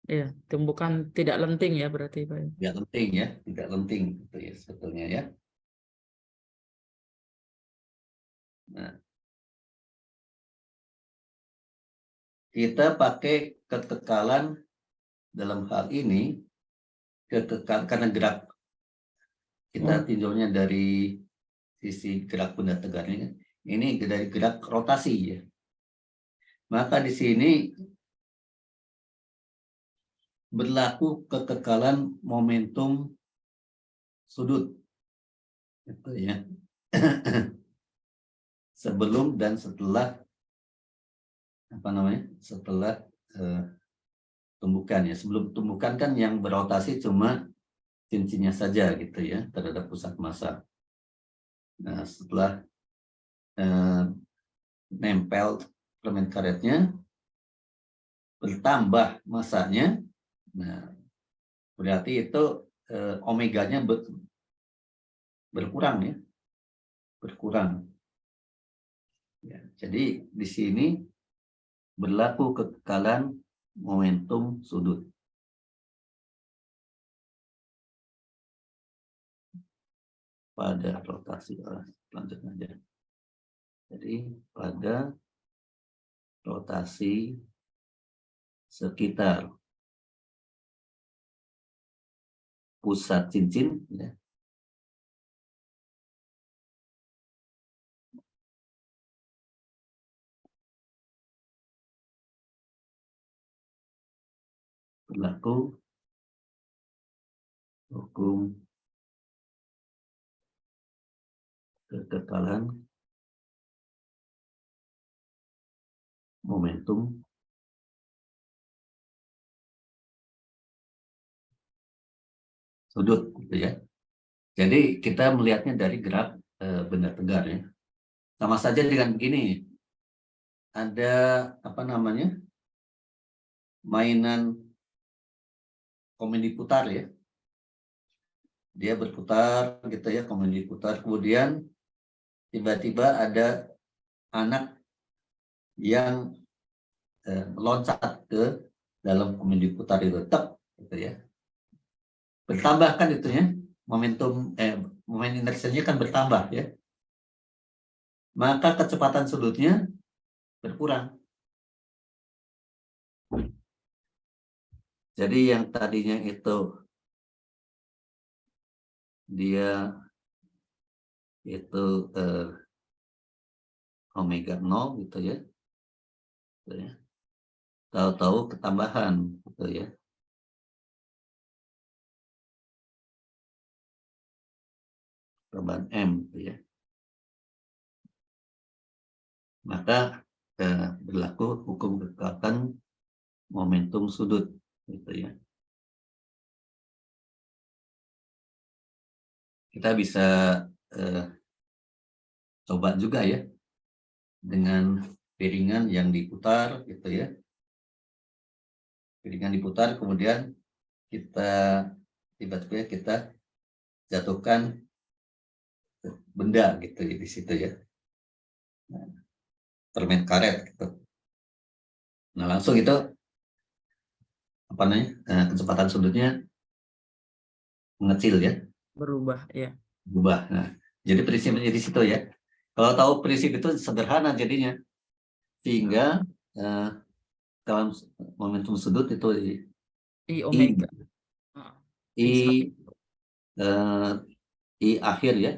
Iya, tumbukan tidak lenting ya berarti Pak. Tidak lenting, ya, tidak lenting gitu ya sebetulnya, ya. Nah, kita pakai ketekalan dalam hal ini karena gerak kita tinjaunya dari sisi gerak benda tegarnya, ini dari gerak rotasi, ya. Maka di sini berlaku kekekalan momentum sudut, gitu ya. Sebelum dan setelah apa namanya? Setelah tumbukan, ya. Sebelum tumbukan kan yang berotasi cuma cincinnya saja gitu ya terhadap pusat massa. Nah, setelah nempel permen karetnya bertambah massanya, nah berarti itu omeganya berkurang, ya, berkurang. Ya, jadi di sini berlaku kekekalan momentum sudut. Pada rotasi, lanjut aja. Jadi pada rotasi sekitar pusat cincin, ya, berlaku hukum kekekalan momentum sudut, gitu ya. Jadi kita melihatnya dari gerak benda tegar, ya. Sama saja dengan begini, ada apa namanya, mainan komedi putar, ya. Dia berputar gitu ya, komedi putar, kemudian tiba-tiba ada anak yang meloncat ke dalam komedi putar itu, tek, gitu ya. Bertambah kan itu, ya, momentum momen inersianya kan bertambah, ya. Maka kecepatan sudutnya berkurang. Jadi yang tadinya itu dia itu omega 0 gitu ya. Tahu-tahu ketambahan gitu ya. Tambahan M gitu ya. Maka berlaku hukum kekekalan momentum sudut gitu ya. Kita bisa coba juga ya dengan piringan yang diputar gitu ya. Piringan diputar, kemudian kita tiba-tiba kita jatuhkan benda gitu ya di situ ya. Nah, permen karet gitu. Nah, langsung itu apa namanya? Kecepatan sudutnya mengecil ya. Berubah, ya. Berubah. Nah, jadi prinsipnya di situ ya. Kalau tahu prinsip itu sederhana jadinya. Sehga dalam momentum sudut itu I omega. I akhir ya.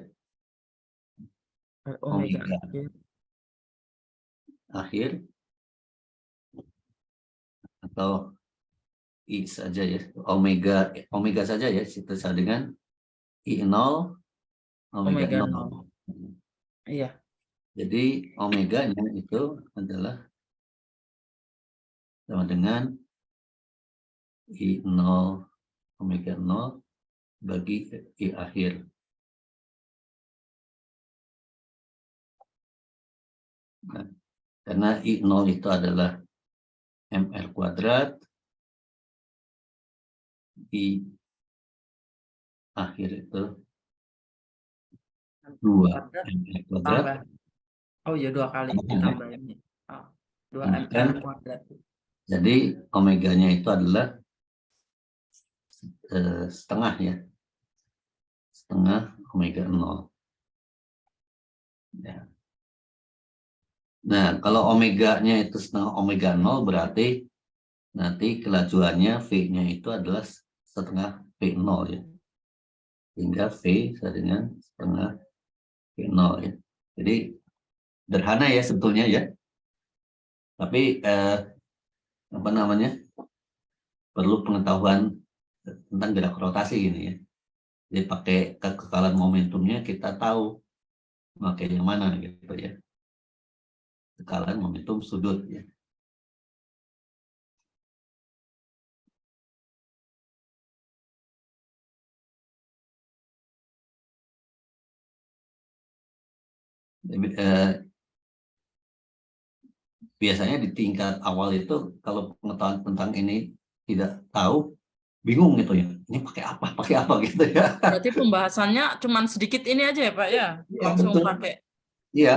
Omega. Akhir atau I saja ya, omega saja ya, sama dengan I0 omega Omega 0. Iya. Jadi omeganya itu adalah sama dengan I0 omega 0 bagi I akhir. Nah, karena I0 itu adalah MR kuadrat, I akhir itu 2 Kuadrat MR kuadrat. tambah. Oh iya, 2 kali ditambah ini. Oh, 2 Nah, MR kan? kuadrat. Jadi omeganya itu adalah setengah ya, setengah omega 0. Ya. Nah, kalau omeganya itu setengah omega 0 berarti nanti kelajuannya V-nya itu adalah setengah V0 ya. Hingga V sama dengan setengah V0 ya. Jadi sederhana ya sebetulnya ya. Tapi apa namanya? Perlu pengetahuan tentang gerak rotasi ini ya. Jadi pakai kekekalan momentumnya kita tahu pakai yang mana gitu ya. Kekekalan momentum sudut ya. Biasanya di tingkat awal itu kalau pengetahuan tentang ini tidak tahu, bingung gitu ya. Ini pakai apa gitu ya. Berarti pembahasannya cuman sedikit ini aja ya Pak ya? Iya, Langsung betul. pakai. Iya.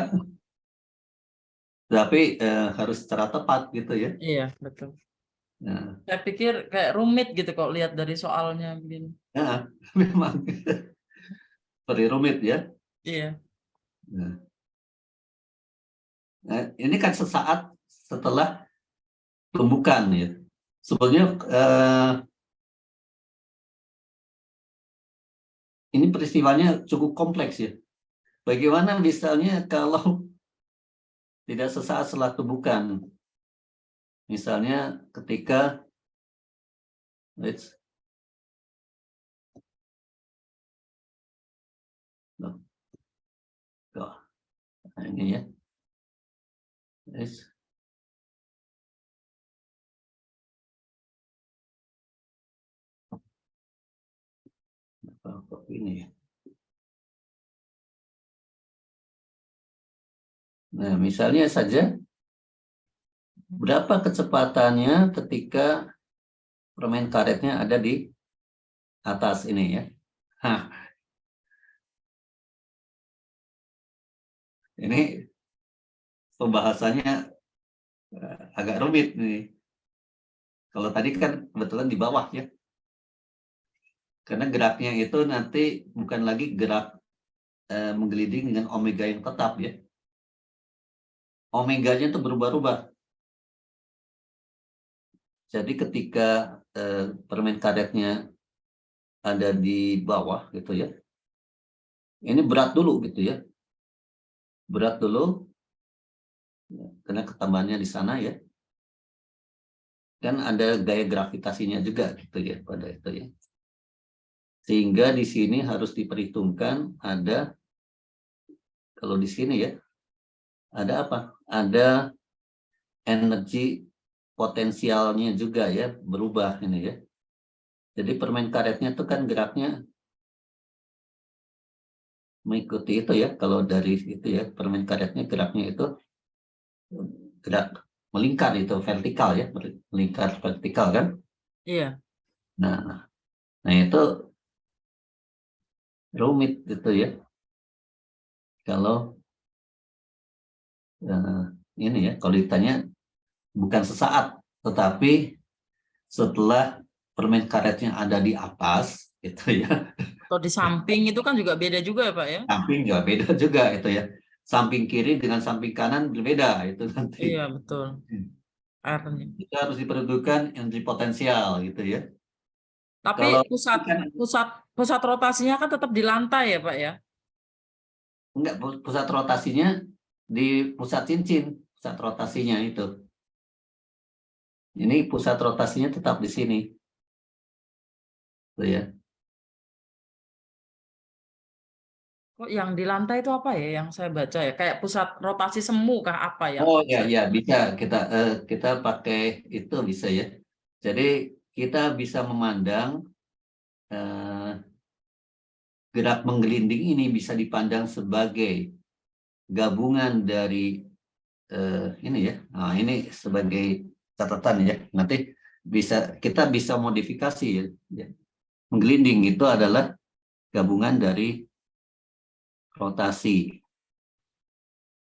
Tapi harus secara tepat gitu ya. Iya, betul. Nah, Saya pikir kayak rumit gitu kok lihat dari soalnya begini. ya, memang seperti rumit ya. Iya. Nah, ini kan sesaat setelah tumbukan ya. Sebetulnya ini peristiwanya cukup kompleks ya. Bagaimana misalnya kalau tidak sesaat setelah tumbukan? Misalnya ketika nah, ini ya. Ini ya. Nah, misalnya saja berapa kecepatannya ketika permen karetnya ada di atas ini ya. Hah. Ini pembahasannya agak rumit nih. Kalau tadi kan kebetulan di bawah ya. Karena geraknya itu nanti bukan lagi gerak menggelinding dengan omega yang tetap ya. Omeganya itu berubah-ubah. Jadi ketika permen karetnya ada di bawah gitu ya. Ini berat dulu gitu ya. Berat dulu. Karena ketambahannya di sana ya. Dan ada gaya gravitasinya juga gitu ya pada itu ya. Sehingga di sini harus diperhitungkan ada, kalau di sini ya, ada apa? Ada energi potensialnya juga ya, berubah ini ya. Jadi permen karetnya itu kan geraknya mengikuti itu ya, kalau dari itu ya, permen karetnya geraknya itu gerak melingkar itu vertikal ya, melingkar vertikal kan? Iya. Nah itu rumit gitu ya. Kalau ini ya, kalau ditanya bukan sesaat, tetapi setelah permen karetnya ada di atas, gitu ya. Atau di samping itu kan juga beda juga ya Pak ya? Samping juga beda juga itu ya. Samping kiri dengan samping kanan berbeda itu nanti. Iya betul. R-nya. Itu harus diperhitungkan energi potensial gitu ya. Tapi Kalau pusat rotasinya kan tetap di lantai ya Pak ya? enggak, pusat rotasinya di pusat cincin, pusat rotasinya itu. Ini pusat rotasinya tetap di sini. Tuh ya. Kok yang di lantai itu apa ya yang saya baca ya? Kayak pusat rotasi semu kah apa ya? Oh ya ya bisa kita pakai itu bisa ya. Jadi kita bisa memandang gerak menggelinding ini bisa dipandang sebagai gabungan dari ini ya. Nah, ini sebagai catatan ya. Nanti kita bisa modifikasi ya. Menggelinding itu adalah gabungan dari rotasi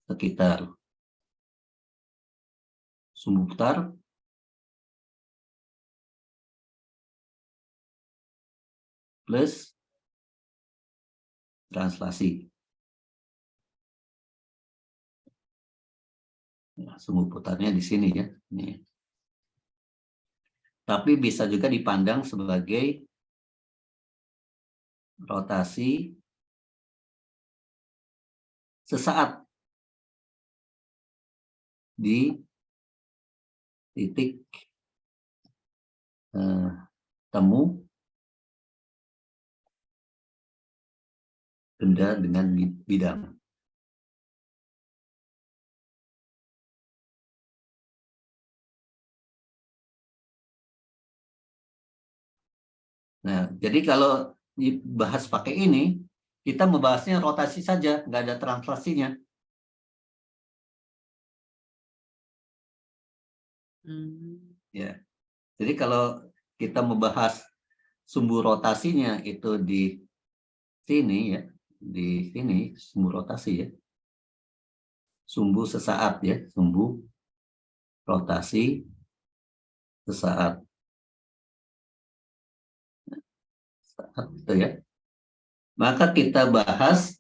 sekitar sumbu putar plus translasi. Nah, sumbu putarnya di sini ya. Ini. Tapi bisa juga dipandang sebagai rotasi sesaat di titik temu benda dengan bidang. Nah, jadi kalau dibahas pakai ini, kita membahasnya rotasi saja, nggak ada translasinya. Ya, jadi kalau kita membahas sumbu rotasinya itu di sini ya, di sini sumbu rotasi ya, sumbu sesaat ya, sumbu rotasi sesaat. Gitu ya. Maka kita bahas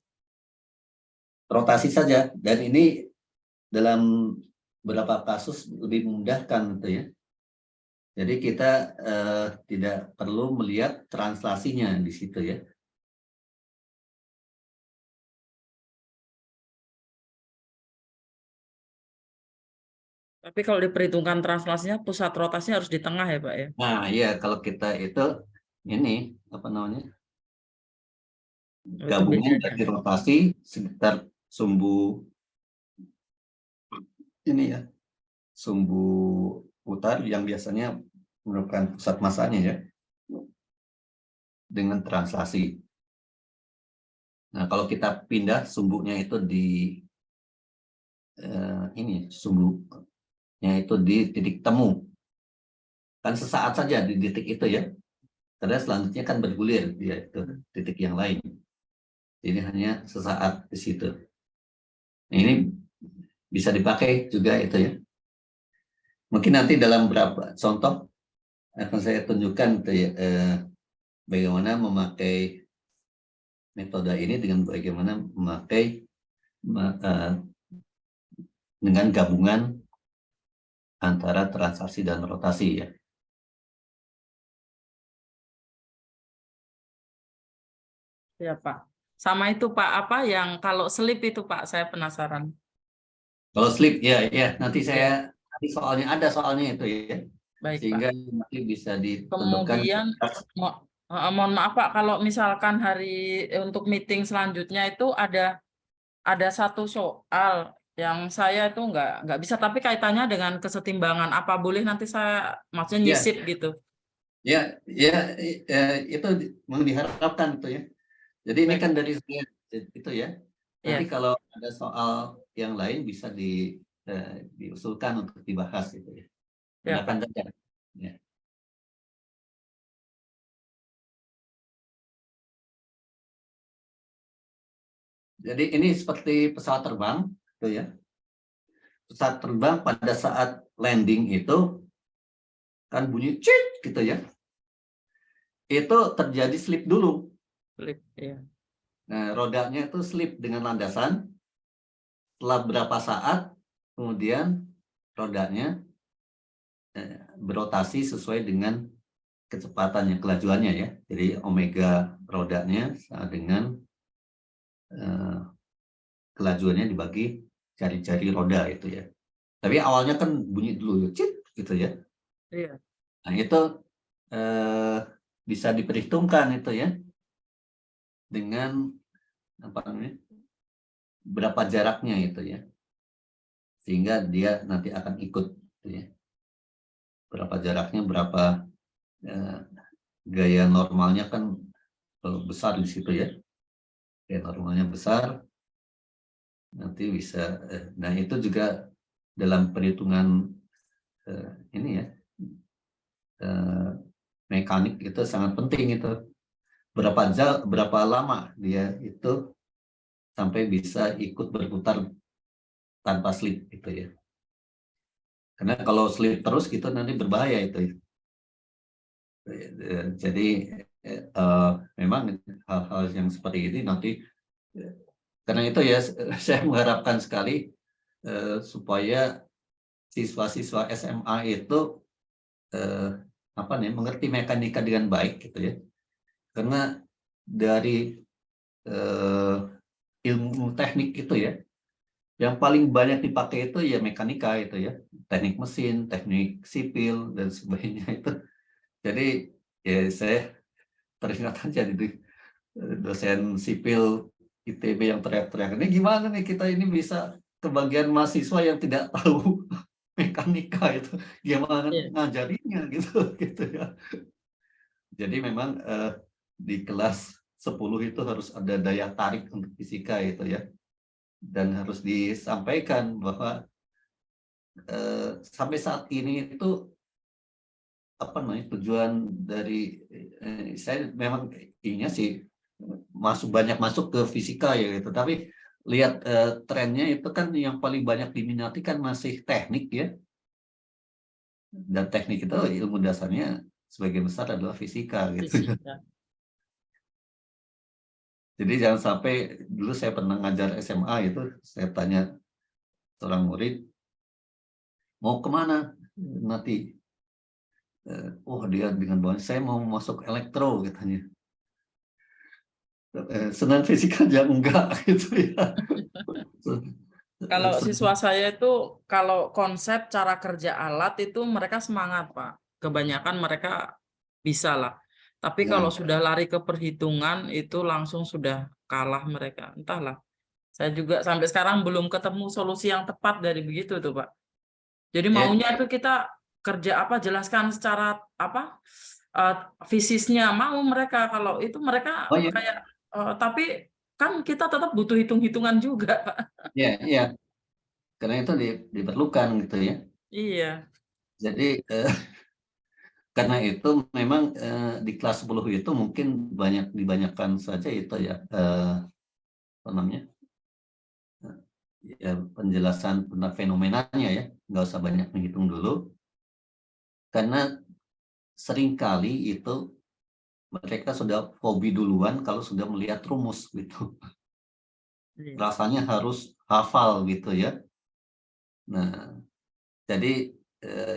rotasi saja, dan ini dalam beberapa kasus lebih memudahkan gitu ya. Jadi kita tidak perlu melihat translasinya di situ ya. Tapi kalau diperhitungkan translasinya pusat rotasinya harus di tengah ya Pak ya? Nah ya kalau kita itu ini apa namanya? Gabungan dari rotasi sekitar sumbu ini ya, sumbu putar yang biasanya merupakan pusat masanya ya, dengan translasi. Nah kalau kita pindah sumbunya itu di ini sumbunya itu di titik temu, kan sesaat saja di titik itu ya, karena selanjutnya kan bergulir dia itu titik yang lain. Ini hanya sesaat di situ. Nah, ini bisa dipakai juga itu ya. Mungkin nanti dalam beberapa contoh akan saya tunjukkan itu ya, bagaimana memakai metode ini dengan bagaimana memakai dengan gabungan antara transaksi dan rotasi ya. Ya Pak. Sama itu Pak, apa yang kalau slip itu Pak, saya penasaran. Kalau slip ya nanti saya nanti ada soalnya itu ya. Baik Sehingga Pak. nanti bisa ditentukan. Kemudian mohon maaf Pak, kalau misalkan hari untuk meeting selanjutnya itu ada satu soal yang saya itu nggak bisa, tapi kaitannya dengan kesetimbangan. Apa boleh nanti saya maksudnya nyisip gitu? Ya, itu diharapkan itu ya. Jadi ini kan dari saya itu ya. Nanti kalau ada soal yang lain bisa diusulkan untuk dibahas gitu ya. Silakan saja. Ya. Jadi ini seperti pesawat terbang, gitu ya. Pesawat terbang pada saat landing itu kan bunyi cit gitu ya. Itu terjadi slip dulu. Slip, ya. Nah, rodanya itu slip dengan landasan. Setelah berapa saat, kemudian rodanya berotasi sesuai dengan kecepatannya, kelajuannya ya. Jadi omega rodanya sama dengan kelajuannya dibagi jari-jari roda itu ya. Tapi awalnya kan bunyi dulu cit gitu ya. Iya. Nah itu bisa diperhitungkan itu ya dengan apa namanya berapa jaraknya itu ya, sehingga dia nanti akan ikut gitu ya. Berapa jaraknya, berapa gaya normalnya kan besar di situ ya, gaya normalnya besar, nanti bisa nah itu juga dalam perhitungan ini ya mekanik itu sangat penting itu, berapa lama dia itu sampai bisa ikut berputar tanpa slip gitu ya. Karena kalau slip terus gitu nanti berbahaya itu ya. Jadi memang hal-hal yang seperti ini nanti karena itu ya saya mengharapkan sekali supaya siswa-siswa SMA itu apa nih mengerti mekanika dengan baik gitu ya. Karena dari ilmu teknik itu ya yang paling banyak dipakai itu ya mekanika itu ya, teknik mesin, teknik sipil dan sebagainya itu. Jadi ya saya teringat aja di dosen sipil ITB yang teriak-teriak, ini gimana nih kita ini bisa kebagian mahasiswa yang tidak tahu mekanika itu, gimana ngajarinya gitu ya. Jadi memang di kelas 10 itu harus ada daya tarik untuk fisika itu ya. Dan harus disampaikan bahwa sampai saat ini itu apa namanya tujuan dari saya memang inginnya sih banyak masuk ke fisika ya gitu, tapi lihat trennya itu kan yang paling banyak diminati kan masih teknik ya, dan teknik itu ilmu dasarnya sebagian besar adalah fisika gitu. Jadi jangan sampai dulu saya pernah ngajar SMA itu saya tanya seorang murid mau kemana nanti, oh dia dengan bawah saya mau masuk elektro katanya. Senang fisika aja enggak gitu ya. Kalau siswa saya itu kalau konsep cara kerja alat itu mereka semangat Pak, kebanyakan mereka bisa lah. Tapi kalau sudah lari ke perhitungan itu langsung sudah kalah mereka, entahlah. Saya juga sampai sekarang belum ketemu solusi yang tepat dari begitu tuh Pak. Jadi maunya itu kita kerja apa, jelaskan secara apa fisisnya mau mereka, kalau itu mereka kayak tapi kan kita tetap butuh hitung-hitungan juga Pak. Iya, karena itu diperlukan gitu ya. Iya. Jadi karena itu memang di kelas 10 itu mungkin dibanyakan saja itu ya apa namanya ya penjelasan tentang fenomenanya ya, nggak usah banyak menghitung dulu, karena seringkali itu mereka sudah hobi duluan kalau sudah melihat rumus gitu, rasanya harus hafal gitu ya. Nah jadi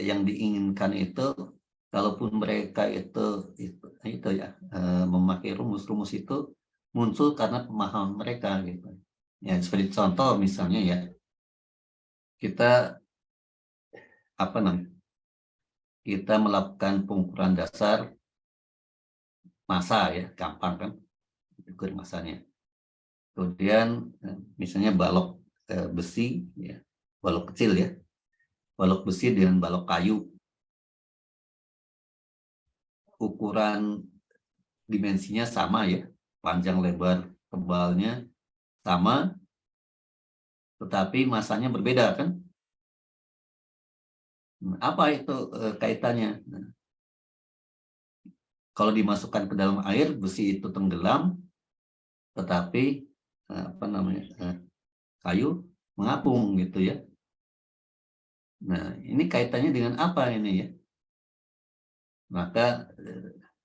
yang diinginkan itu kalaupun mereka itu ya memakai rumus-rumus itu muncul karena pemahaman mereka gitu. Ya seperti contoh misalnya ya kita apa namanya kita melakukan pengukuran dasar massa ya, gampang kan ukur massanya. Kemudian misalnya balok besi ya, balok kecil ya, balok besi dengan balok kayu. Ukuran dimensinya sama ya, panjang lebar tebalnya sama, tetapi masanya berbeda kan? Apa itu kaitannya? Kalau dimasukkan ke dalam air, besi itu tenggelam, tetapi apa namanya kayu mengapung gitu ya. Nah ini kaitannya dengan apa ini ya? Maka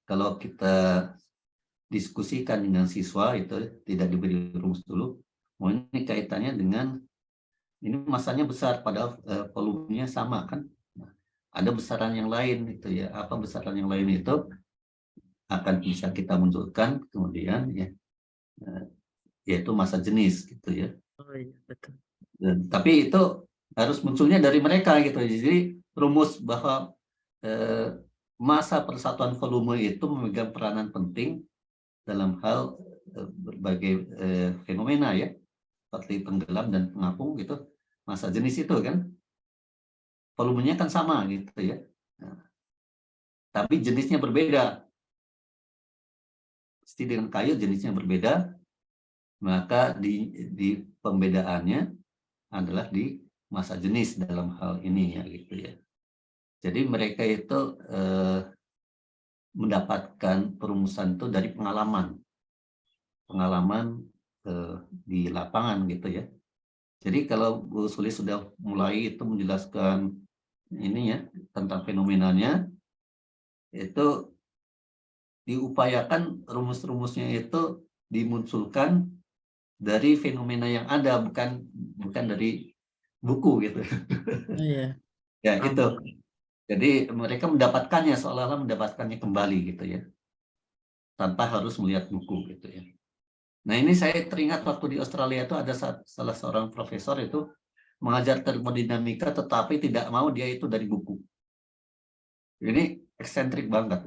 kalau kita diskusikan dengan siswa itu tidak diberi rumus dulu, oh ini kaitannya dengan ini masanya besar padahal volumenya sama kan, nah, ada besaran yang lain itu ya, apa besaran yang lain itu akan bisa kita munculkan kemudian ya yaitu massa jenis gitu ya. Oh iya betul. Tapi itu harus munculnya dari mereka gitu, jadi rumus bahwa massa persatuan volume itu memegang peranan penting dalam hal berbagai fenomena ya, seperti tenggelam dan pengapung gitu. Massa jenis itu kan volumenya kan sama gitu ya. Nah, tapi jenisnya berbeda. Pasti dengan kayu jenisnya berbeda, maka di pembedaannya adalah di massa jenis dalam hal ini ya gitu ya. Jadi mereka itu mendapatkan perumusan itu dari pengalaman di lapangan gitu ya. Jadi kalau Bu Suli sudah mulai itu menjelaskan ini ya tentang fenomenanya, itu diupayakan rumus-rumusnya itu dimunculkan dari fenomena yang ada, bukan dari buku gitu. Iya. Ya itu. Jadi mereka mendapatkannya seolah-olah mendapatkannya kembali gitu ya, tanpa harus melihat buku gitu ya. Nah ini saya teringat waktu di Australia itu ada salah seorang profesor itu mengajar termodinamika tetapi tidak mau dia itu dari buku. Ini eksentrik banget.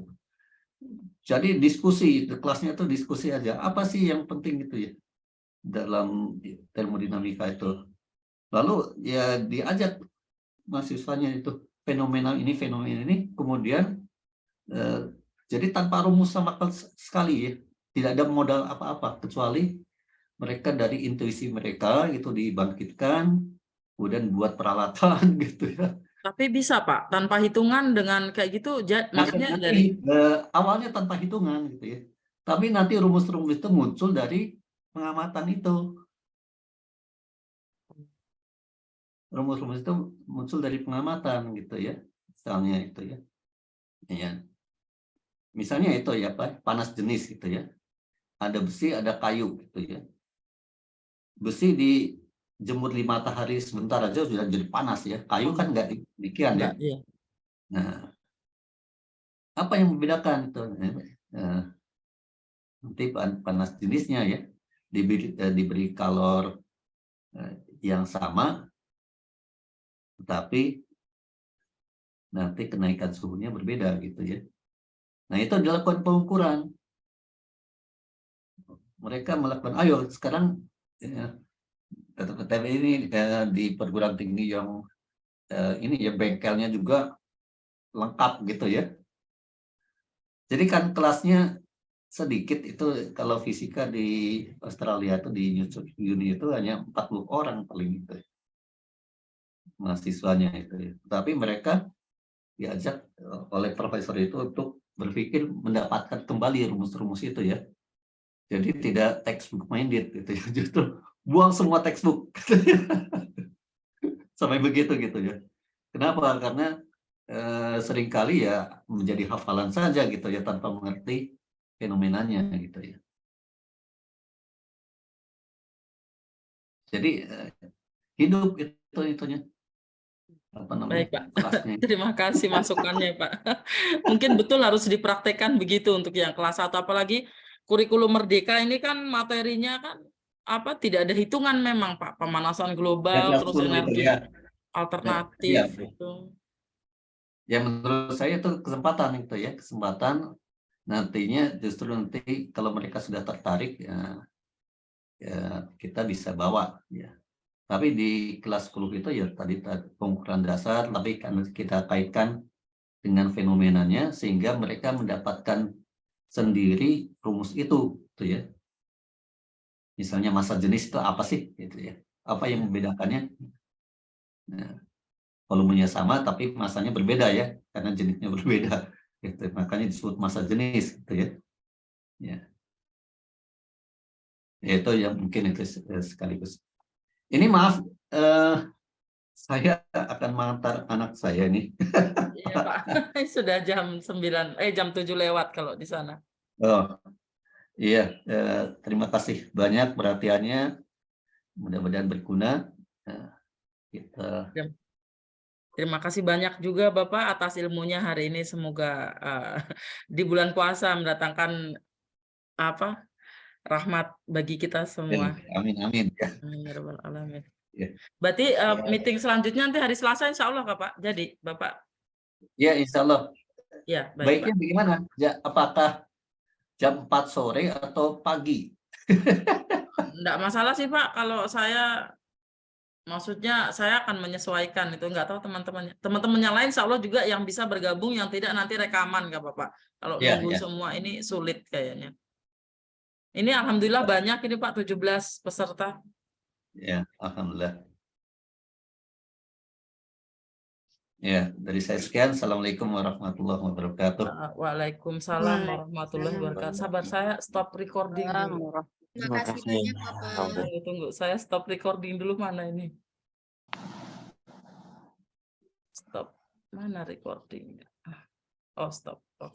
Jadi diskusi, kelasnya itu diskusi aja. Apa sih yang penting gitu ya dalam termodinamika itu. Lalu ya diajak mahasiswanya itu fenomena ini, kemudian jadi tanpa rumus sama sekali ya. Tidak ada modal apa-apa kecuali mereka dari intuisi mereka itu dibangkitkan, kemudian buat peralatan gitu ya. Tapi bisa Pak, tanpa hitungan dengan kayak gitu, maksudnya Nanti, dari awalnya tanpa hitungan gitu ya. Tapi nanti rumus-rumus itu muncul dari pengamatan itu. Rumus-rumus itu muncul dari pengamatan gitu ya. Misalnya itu ya. Ya. Misalnya itu ya Pak, panas jenis gitu ya. Ada besi, ada kayu gitu ya. Besi dijemur di matahari sebentar aja sudah jadi panas ya. Kayu kan nggak demikian ya. iya. Nah, apa yang membedakan itu? Nanti panas jenisnya ya, diberi kalor yang sama, tetapi nanti kenaikan suhunya berbeda gitu ya. Nah itu dilakukan pengukuran. Mereka melakukan, ayo sekarang ini di perguruan tinggi yang ini ya bengkelnya juga lengkap gitu ya. Jadi kan kelasnya sedikit itu, kalau fisika di Australia itu di New South Uni itu hanya 40 orang paling itu mahasiswanya itu ya. Tapi mereka diajak oleh profesor itu untuk berpikir mendapatkan kembali rumus-rumus itu ya. Jadi tidak textbook minded gitu ya, justru buang semua textbook sampai begitu gitu ya. Kenapa? Karena seringkali ya menjadi hafalan saja gitu ya tanpa mengerti fenomenanya gitu ya. Jadi hidup itu itunya. Apa namanya? Baik Pak, Kelasnya. terima kasih masukannya Pak. Mungkin betul harus dipraktekkan begitu untuk yang kelas 1, apalagi kurikulum Merdeka ini kan materinya kan tidak ada hitungan memang Pak, pemanasan global, terus energi alternatif ya. itu. Ya menurut saya itu kesempatan itu ya, kesempatan nantinya justru nanti kalau mereka sudah tertarik ya kita bisa bawa ya. Tapi di kelas 10 itu ya tadi pengukuran dasar, tapi kan kita kaitkan dengan fenomenanya sehingga mereka mendapatkan sendiri rumus itu tuh ya. Misalnya massa jenis itu apa sih gitu ya. Apa yang membedakannya? Nah, volumenya sama tapi massanya berbeda ya, karena jenisnya berbeda. Gitu. Makanya disebut massa jenis gitu ya. Ya. Itu yang mungkin itu sekaligus. Ini maaf, saya akan mengantar anak saya nih. Iya Pak, sudah jam 9, jam 7 lewat kalau di sana. Oh, iya, terima kasih banyak perhatiannya. Mudah-mudahan berguna. Terima kasih banyak juga Bapak atas ilmunya hari ini. Semoga di bulan puasa mendatangkan rahmat bagi kita semua. Amin, amin. Amin ya rabbal alamin. Ya. Berarti meeting selanjutnya nanti hari Selasa insya Allah Pak. Jadi Bapak. Ya insya Allah Ya, baik, Baiknya Pak. bagaimana? Apakah jam 4 sore atau pagi? Enggak masalah sih, Pak. Kalau saya, maksudnya saya akan menyesuaikan itu. Enggak tahu teman-temannya lain, insya Allah juga yang bisa bergabung, yang tidak nanti rekaman, nggak apa-apa. Kalau Ya, nunggu ya. semua ini sulit kayaknya. Ini alhamdulillah banyak ini Pak, 17 peserta. Ya, alhamdulillah. Ya, dari saya sekian. Assalamualaikum warahmatullahi wabarakatuh. Waalaikumsalam warahmatullahi wabarakatuh. Sabar, saya stop recording dulu. Terima kasih banyak, Bapak. Tunggu, saya stop recording dulu. Mana ini? Stop. Mana recording? Oh, stop.